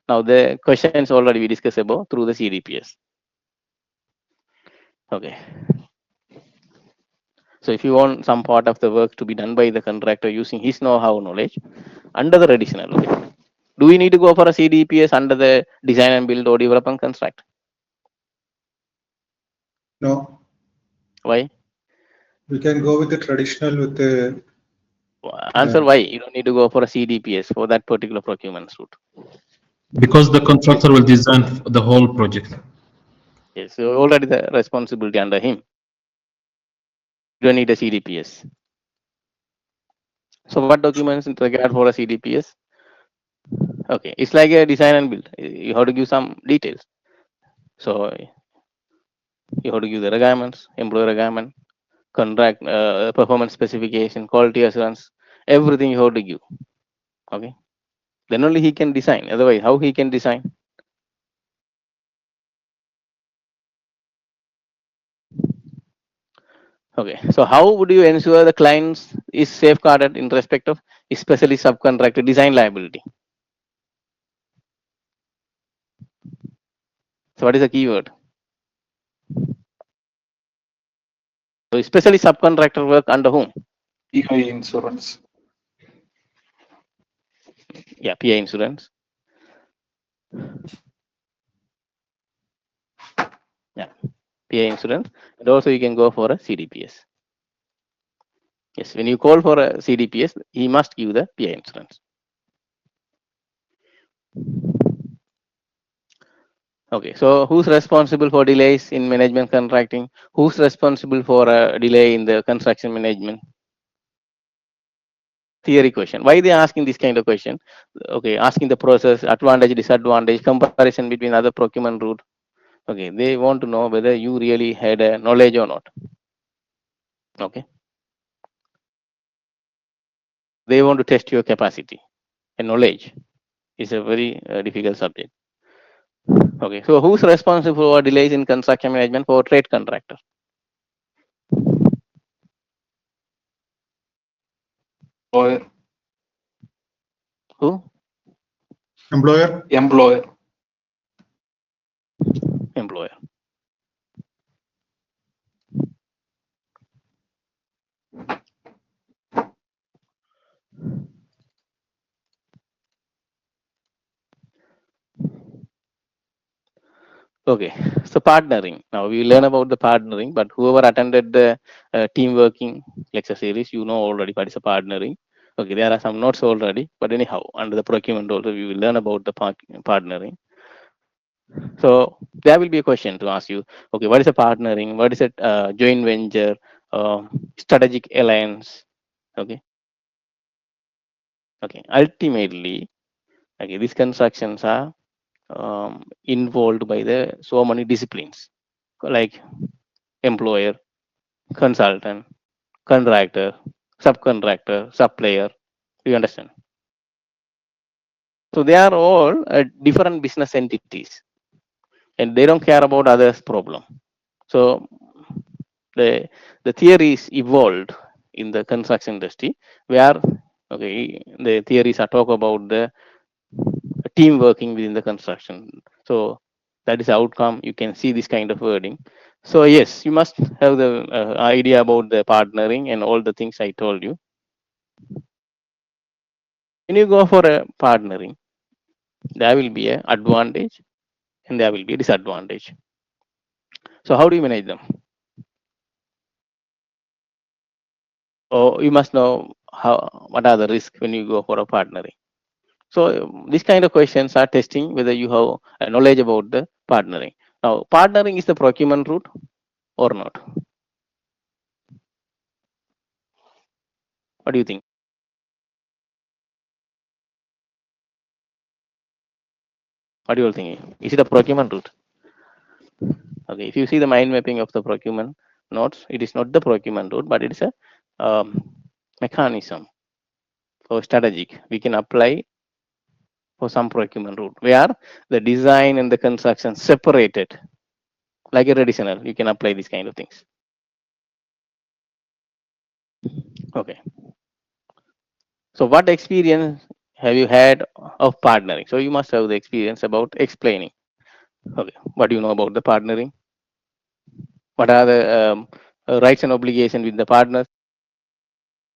Now the questions already we discussed about through the CDPS. Okay. So if you want some part of the work to be done by the contractor using his know-how knowledge under the additional, okay. Do we need to go for a CDPS under the design and build or develop and construct? No, Why? we can go with the traditional with the Answer why you don't need to go for a CDPS for that particular procurement route. Because the contractor will design the whole project. Yes, so already the responsibility under him. You don't need a CDPS. So what documents in regard for a CDPS? Okay, it's like a design and build. You have to give some details. So you have to give the requirements, employee requirement, contract, performance specification, quality assurance, everything you have to give. Okay, then only he can design. Otherwise, how he can design? Okay, so how would you ensure the clients is safeguarded in respect of especially subcontractor design liability? So what is the keyword? So especially subcontractor work under whom? PI insurance. Yeah, PI insurance. Yeah, PI insurance, and also you can go for a CDPS. Yes, when you call for a CDPS, he must give the PI insurance. Okay, so who's responsible for delays in management contracting? Who's responsible for a delay in the construction management? Theory question. Why they asking this kind of question? Okay, asking the process, advantage, disadvantage, comparison between other procurement route. Okay, they want to know whether you really had a knowledge or not. Okay, they want to test your capacity and knowledge. Is a very difficult subject. Okay, so who's responsible for delays in construction management for trade contractor? Employer. Who? employer. Employer. Employer. Okay, so partnering. Now we learn about the partnering, but whoever attended the team working lecture series, you know already what is a partnering. Okay, there are some notes already, but anyhow, under the procurement also, we will learn about the partnering. So there will be a question to ask you. Okay, what is a partnering? What is a joint venture? Strategic alliance? Okay, okay. Ultimately, okay, these constructions are involved by the so many disciplines like employer, consultant, contractor, subcontractor, supplier. Do you understand? So they are all different business entities, and they don't care about others' problem. So the the theories evolved in the construction industry, where okay, the theories are talk about the team working within the construction. So that is the outcome. You can see this kind of wording. So yes, you must have the idea about the partnering and all the things I told you. When you go for a partnering, there will be a advantage and there will be a disadvantage. So how do you manage them? Or you must know how what are the risks when you go for a partnering. So these kind of questions are testing whether you have a knowledge about the partnering. Now, partnering is the procurement route or not? What do you think? What are you all thinking? Is it a procurement route? Okay, if you see the mind mapping of the procurement notes, it is not the procurement route, but it is a um, mechanism for strategic. We can apply for some procurement route where the design and the construction separated like a traditional. You can apply these kind of things. Okay. So what experience have you had of partnering? So you must have the experience about explaining. Okay. What do you know about the partnering? What are the rights and obligations with the partners?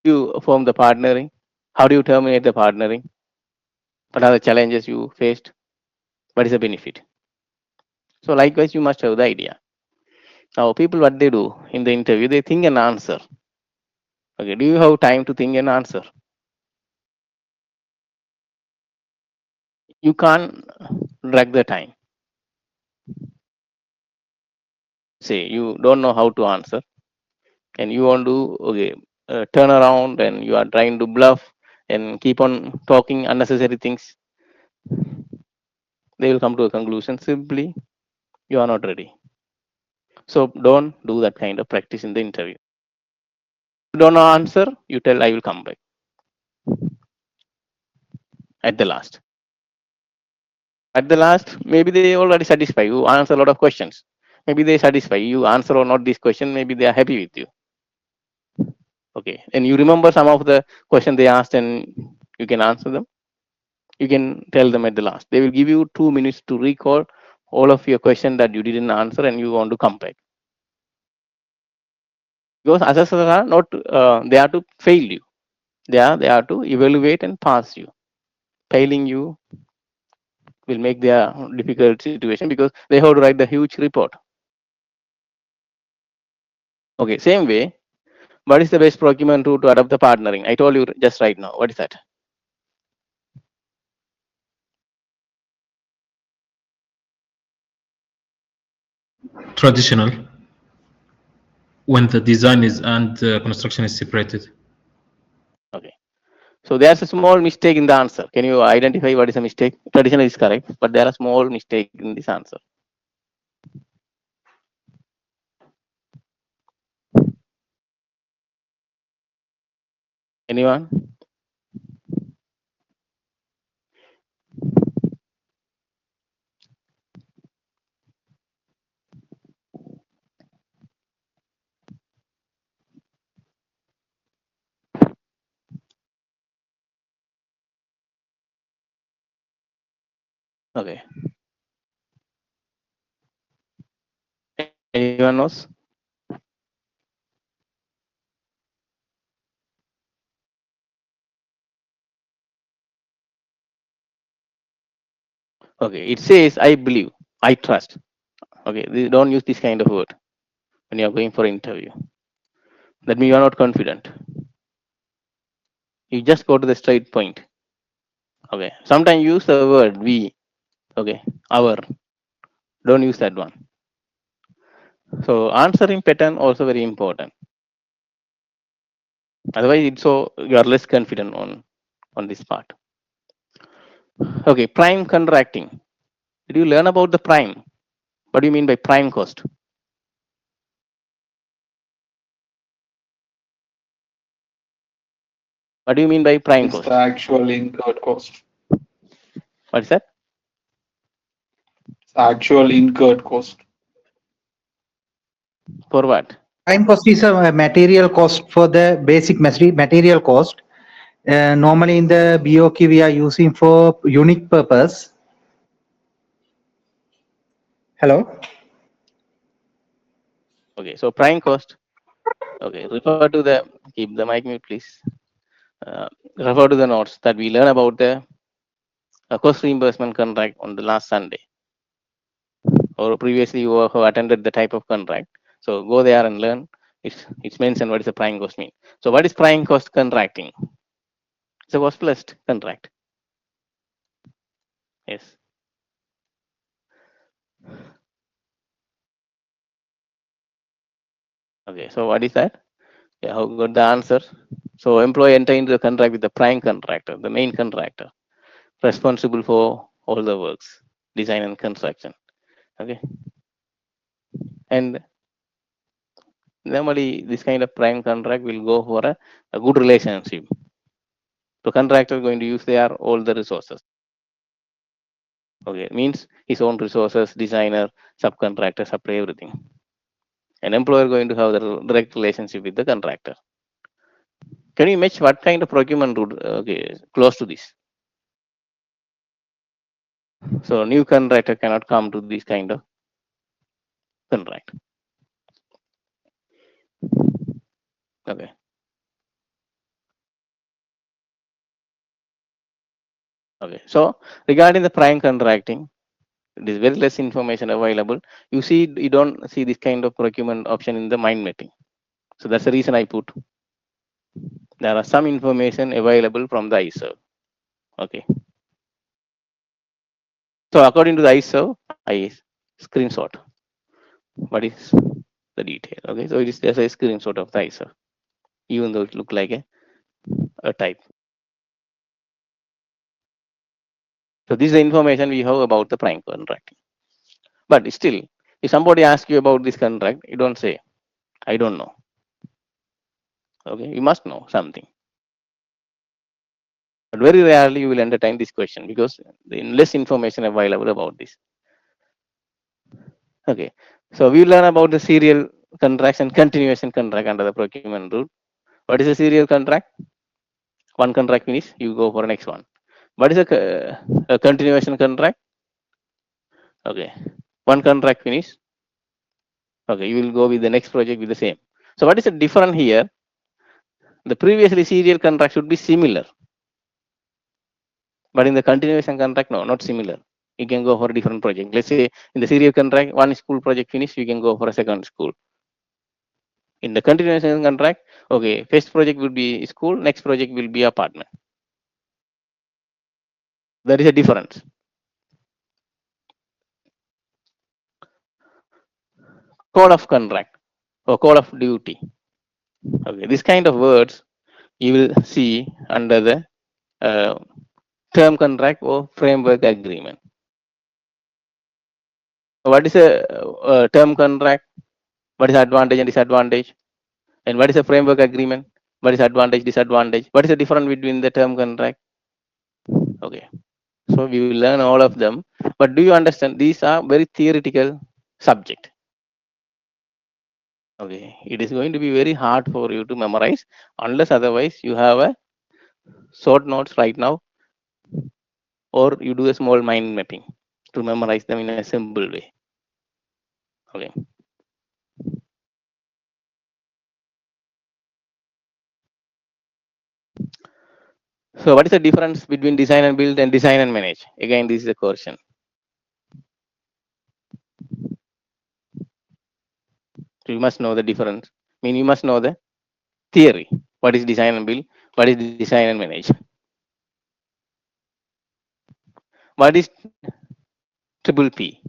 You form the partnering. How do you terminate the partnering? What are the challenges you faced? What is the benefit? So likewise, you must have the idea. Now, people, what they do in the interview, they think an answer. Okay, do you have time to think an answer? You can't drag the time. Say you don't know how to answer, and you want to turn around, and you are trying to bluff and keep on talking unnecessary things. They will come to a conclusion. Simply, you are not ready. So don't do that kind of practice in the interview. You don't know answer, you tell I will come back at the last. At the last, maybe they already satisfy you, answer a lot of questions. Maybe they satisfy you, answer or not this question, maybe they are happy with you. Okay. And you remember some of the question they asked and you can answer them. You can tell them at the last. They will give you 2 minutes to recall all of your question that you didn't answer and you want to come back. Because assessors are not they are to fail you. They are to evaluate and pass you. Failing you will make their difficult situation because they have to write the huge report. Okay, same way, what is the best procurement route to adopt the partnering? I told you just right now. What is that? Traditional, when the design is and construction is separated. Okay. So there's a small mistake in the answer. Can you identify what is a mistake? Traditional is correct, but there are small mistake in this answer. Anyone? Okay. Anyone knows? Okay. It says I believe, I trust. Okay. Don't use this kind of word when you are going for interview. That means you are not confident. You just go to the straight point. Okay. Sometimes use the word we. Okay. Our. Don't use that one. So answering pattern also very important. Otherwise, it's so you are less confident on this part. Okay, prime contracting. Did you learn about the prime? What do you mean by prime cost? What do you mean by prime It's the cost? actual incurred cost. What is that? It's actual incurred cost. For what? Prime cost is a material cost for the basic material cost. Normally in the BOQ we are using for unique purpose. Hello. Okay, so prime cost. Okay, refer to the keep the mic mute, please. Refer to the notes that we learn about the cost reimbursement contract on the last Sunday, or previously you have attended the type of contract. So go there and learn. It's mentioned what is the prime cost mean. So what is prime cost contracting? It's a cost plus contract. Yes. Okay. So what is that? Yeah, how got the answer? So employee enter into the contract with the prime contractor, the main contractor, responsible for all the works, design and construction. Okay. And normally this kind of prime contract will go for a good relationship. So contractor is going to use their all the resources. Okay, it means his own resources, designer, subcontractor, supply everything. An employer going to have the direct relationship with the contractor. Can you match what kind of procurement route close to this? So new contractor cannot come to this kind of contract. Okay. Okay. So regarding the prime contracting, there is very less information available. You see, you don't see this kind of procurement option in the mind mapping. So that's the reason I put. There are some information available from the ISO. Okay. So according to the ISO, I screenshot what is the detail. Okay. So it is just a screenshot of the ISO, even though it look like a type. So this is the information we have about the prime contract. But still, if somebody asks you about this contract, you don't say, I don't know. Okay, you must know something. But very rarely you will entertain this question because there is less information available about this. Okay, so we learn about the serial contracts and continuation contract under the procurement rule. What is a serial contract? One contract finish, you go for the next one. What is a continuation contract? Okay, one contract finish. Okay, you will go with the next project with the same. So what is the difference here? The previously serial contract should be similar, but in the continuation contract, no, not similar. You can go for a different project. Let's say in the serial contract, one school project finish, you can go for a second school. In the continuation contract, okay, first project will be school, next project will be apartment. There is a difference. Code of contract or code of duty. Okay, this kind of words you will see under the uh, term contract or framework agreement. What is a term contract? What is advantage and disadvantage? And what is a framework agreement? What is advantage, disadvantage? What is the difference between the term contract? Okay, so we will learn all of them. But do you understand? These are very theoretical subject. Okay, it is going to be very hard for you to memorize unless otherwise you have a short notes right now, or you do a small mind mapping to memorize them in a simple way. Okay. So what is the difference between design and build and design and manage? Again, this is a question. So you must know the difference. I mean, you must know the theory. What is design and build? What is design and manage? What is triple P?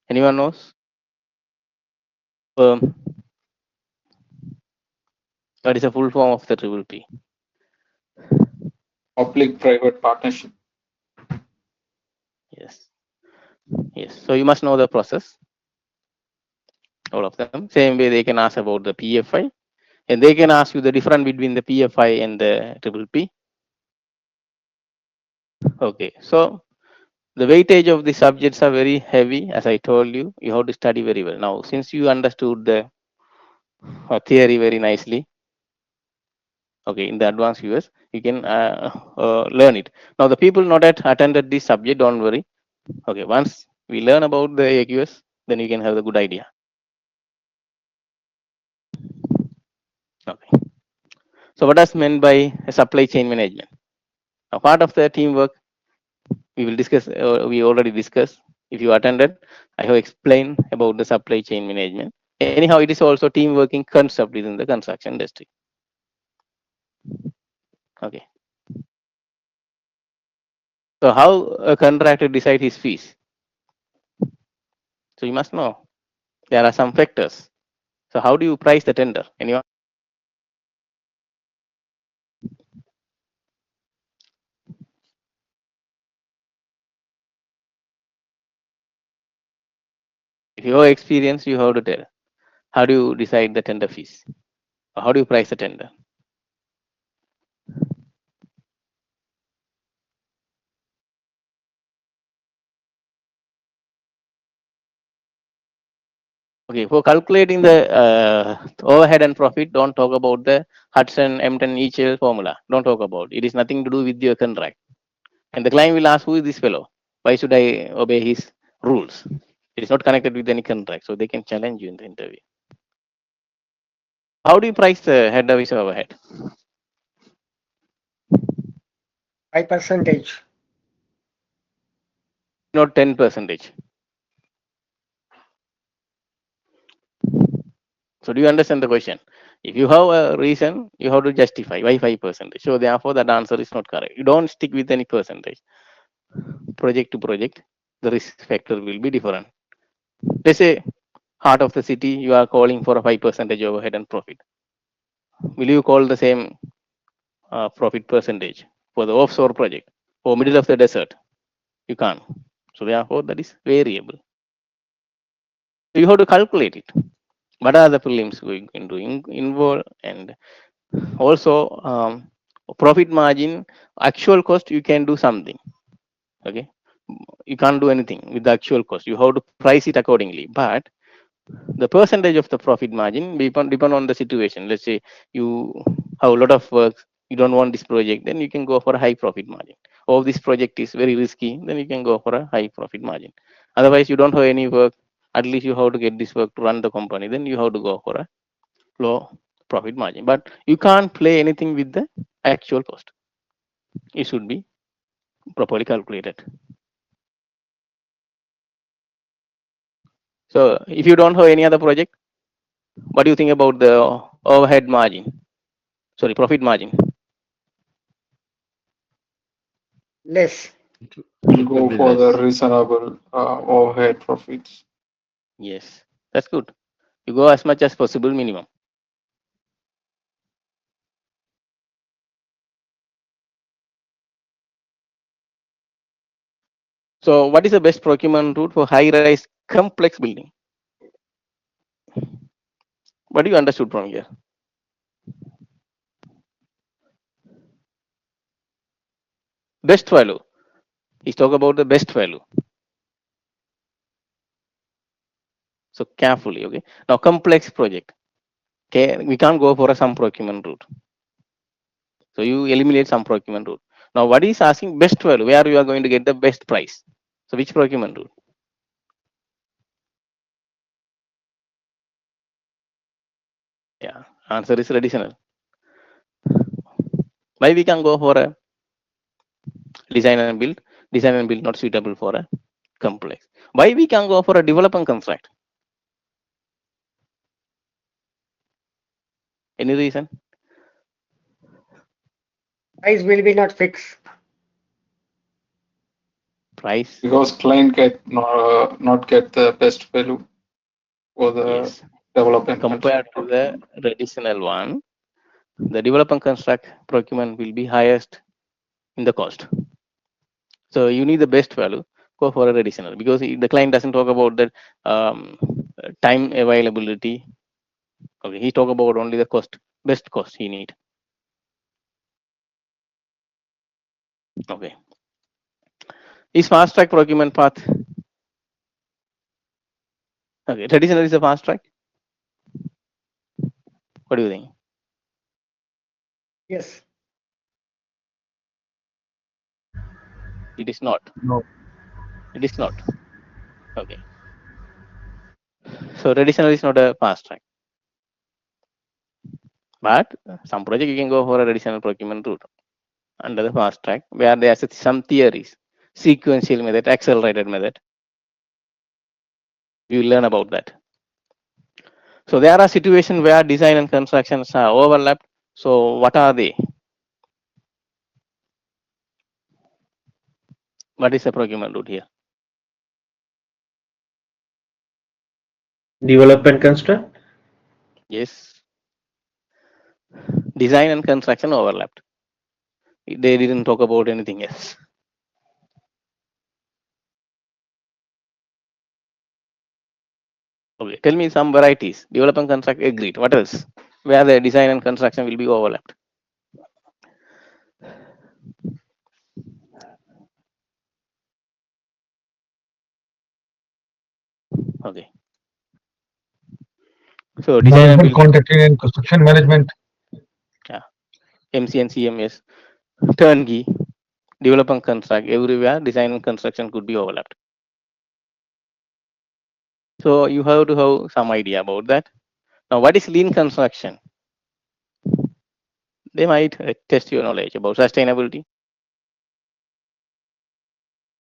Anyone knows? Um, what is the full form of the triple P? Public-private partnership. Yes. Yes. So you must know the process. All of them. Same way they can ask about the PFI, and they can ask you the difference between the PFI and the triple P. Okay. So the weightage of the subjects are very heavy, as I told you. You have to study very well. Now, since you understood the theory very nicely, okay, in the advanced viewers, you can learn it. Now, the people not yet attended this subject, don't worry. Okay, once we learn about the AQS, then you can have the good idea. Okay. So, what is meant by supply chain management? Now, part of the teamwork we will discuss. We already discussed. If you attended, I have explained about the supply chain management. Anyhow, it is also team working concept within the construction industry. Okay. So, how a contractor decide his fees? So, you must know there are some factors. So, how do you price the tender? Anyone? If you have experience, you have to tell. How do you decide the tender fees? Or how do you price the tender? Okay, for calculating the overhead and profit, don't talk about the Hudson M10 EHL formula. Don't talk about it. Is nothing to do with your contract. And the client will ask, who is this fellow? Why should I obey his rules? It is not connected with any contract, so they can challenge you in the interview. So how do you price the head office overhead? 5%. Not 10 percentage. So do you understand the question? If you have a reason, you have to justify why 5%. So therefore, that answer is not correct. You don't stick with any percentage. Project to project, the risk factor will be different. Let's say heart of the city, you are calling for a 5% overhead and profit. Will you call the same profit percentage for the offshore project or middle of the desert? You can't. So therefore, that is variable. So you have to calculate it. What are the prelims going to involve, and also profit margin, actual cost, you can do something. Okay, you can't do anything with the actual cost. You have to price it accordingly. But the percentage of the profit margin depend on the situation. Let's say you have a lot of work, you don't want this project, then you can go for a high profit margin. Or this project is very risky, then you can go for a high profit margin. Otherwise, you don't have any work, at least you have to get this work to run the company, then you have to go for a low profit margin. But you can't play anything with the actual cost. It should be properly calculated. So if you don't have any other project, what do you think about the overhead margin? Sorry, profit margin. Less. We'll It will go be for the less. reasonable overhead profits. Yes, that's good. You go as much as possible minimum. So what is the best procurement route for high-rise complex building? What do you understood from here? Best value. He's talk about the best value. So carefully, okay. Now complex project. Okay, we can't go for some procurement route. So you eliminate some procurement route. Now what is asking best value? Where you are going to get the best price? So which procurement route? Yeah, answer is additional. Why we can go for a design and build? Design and build not suitable for a complex. Why we can go for a develop and construct? Any reason? Price will be not fixed. Price? Because client not get the best value for the Yes. development Compared construct to the procurement. traditional one, the develop and construct procurement will be highest in the cost. So you need the best value, go for a additional, because the client doesn't talk about the time availability. Okay, he talk about only the cost, best cost he need. Okay, is fast track procurement path? Okay, traditional is a fast track. What do you think? Yes. It is not. No. It is not. Okay, so traditional is not a fast track, but some project you can go for a traditional procurement route under the fast track, where there are some theories, sequential method, accelerated method. We will learn about that. So there are situations where design and constructions are overlapped. So what are they? What is the procurement route here? Development construct. Yes, design and construction overlapped. They didn't talk about anything else. Okay, tell me some varieties. Develop and construct agreed. What else? Where the design and construction will be overlapped. Okay. So design and Management, build, contracting, and construction management. yeah, MC and CMS, turnkey, develop and construct. Everywhere, design and construction could be overlapped. So you have to have some idea about that. Now, what is lean construction? They might test your knowledge about sustainability.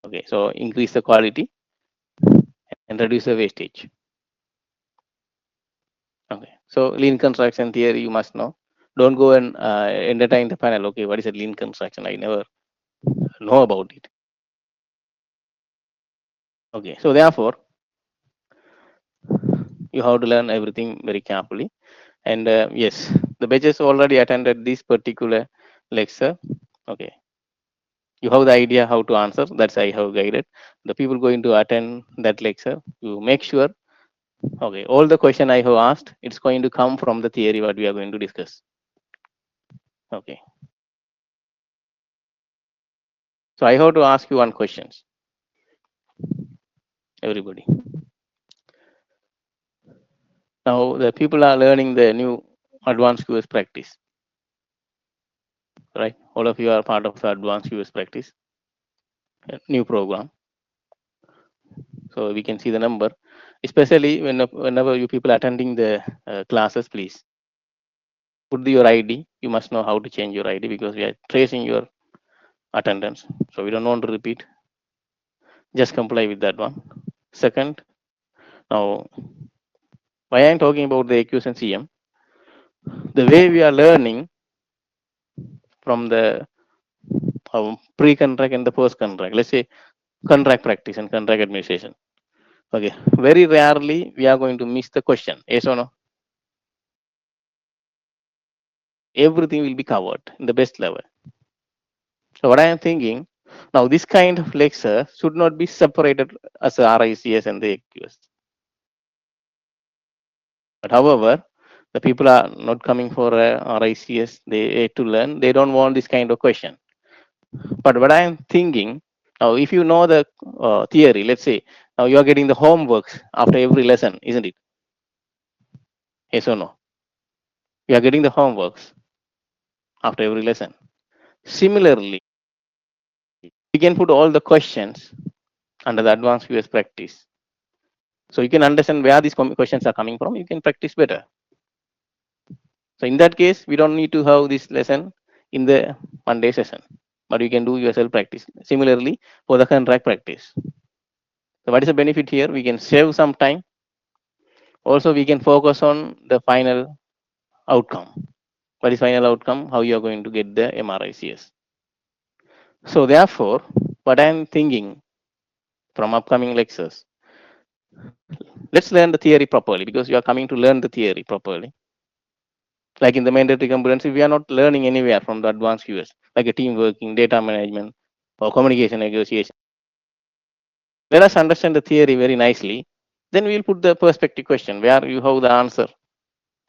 Okay, so increase the quality and reduce the wastage. Okay, so lean construction theory you must know. Don't go and entertain the panel. Okay, what is a lean construction? I never know about it. Okay, so therefore you have to learn everything very carefully. And yes, the batches already attended this particular lecture. Okay, you have the idea how to answer. That's I have guided the people going to attend that lecture. You make sure. Okay, all the question I have asked, it's going to come from the theory what we are going to discuss. Okay, so I have to ask you one questions, everybody. Now the people are learning the new advanced QS practice, right? All of you are part of the advanced QS practice, new program. So we can see the number, especially whenever you people attending the classes, please put your ID. You must know how to change your ID because we are tracing your attendance. So we don't want to repeat. Just comply with that one. Second, now why I'm talking about the AQS and CM, the way we are learning from the pre-contract and the post-contract. Let's say contract practice and contract administration. Okay, very rarely we are going to miss the question. Yes or no? Everything will be covered in the best level. So what I am thinking, now this kind of lecture should not be separated as a RICS and the AQS. But however, the people are not coming for a RICS, they to learn, they don't want this kind of question. But what I am thinking, now if you know the theory, let's say, now you are getting the homeworks after every lesson, isn't it? Yes or no? You are getting the homeworks after every lesson. Similarly, you can put all the questions under the advanced US practice. So you can understand where these questions are coming from. You can practice better. So in that case, we don't need to have this lesson in the Monday session, but you can do yourself practice. Similarly, for the contract practice. So what is the benefit here? We can save some time. Also, we can focus on the final outcome. What is final outcome? How you are going to get the MRICS. So therefore, what I am thinking from upcoming lectures, let's learn the theory properly because you are coming to learn the theory properly. Like in the mandatory competency, we are not learning anywhere from the advanced QS, like a team working, data management, or communication negotiation. Let us understand the theory very nicely. Then we'll put the perspective question where you have the answer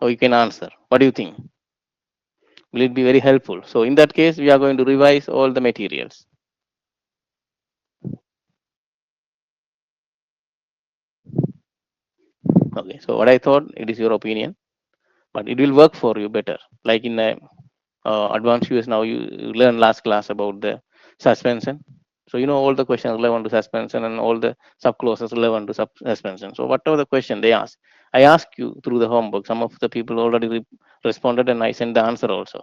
or you can answer. What do you think? Will it be very helpful? So in that case, we are going to revise all the materials. Okay, so what I thought, it is your opinion, but it will work for you better. Like in advanced US now, you learn last class about the suspension. So you know all the questions relevant to suspension and all the subclauses relevant to suspension. So whatever the question they ask, I ask you through the homework. Some of the people already responded and I sent the answer also.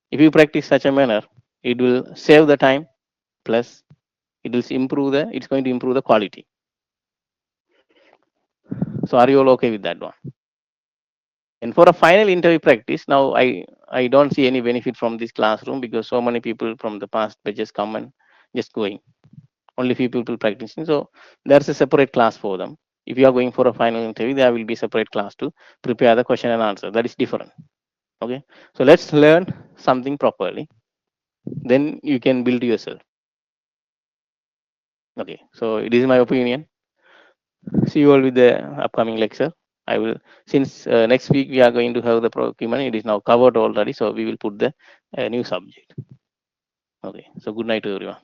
If you practice such a manner, it will save the time plus it will improve it's going to improve the quality. So are you all okay with that one? And for a final interview practice, now I don't see any benefit from this classroom because so many people from the past batches come and just going. Only few people practicing. So there's a separate class for them. If you are going for a final interview, there will be separate class to prepare the question and answer. That is different. Okay. So let's learn something properly. Then you can build yourself. Okay. So it is my opinion. See you all with the upcoming lecture. I will, since next week we are going to have the procurement, it is now covered already. So we will put the new subject. Okay. So good night to everyone.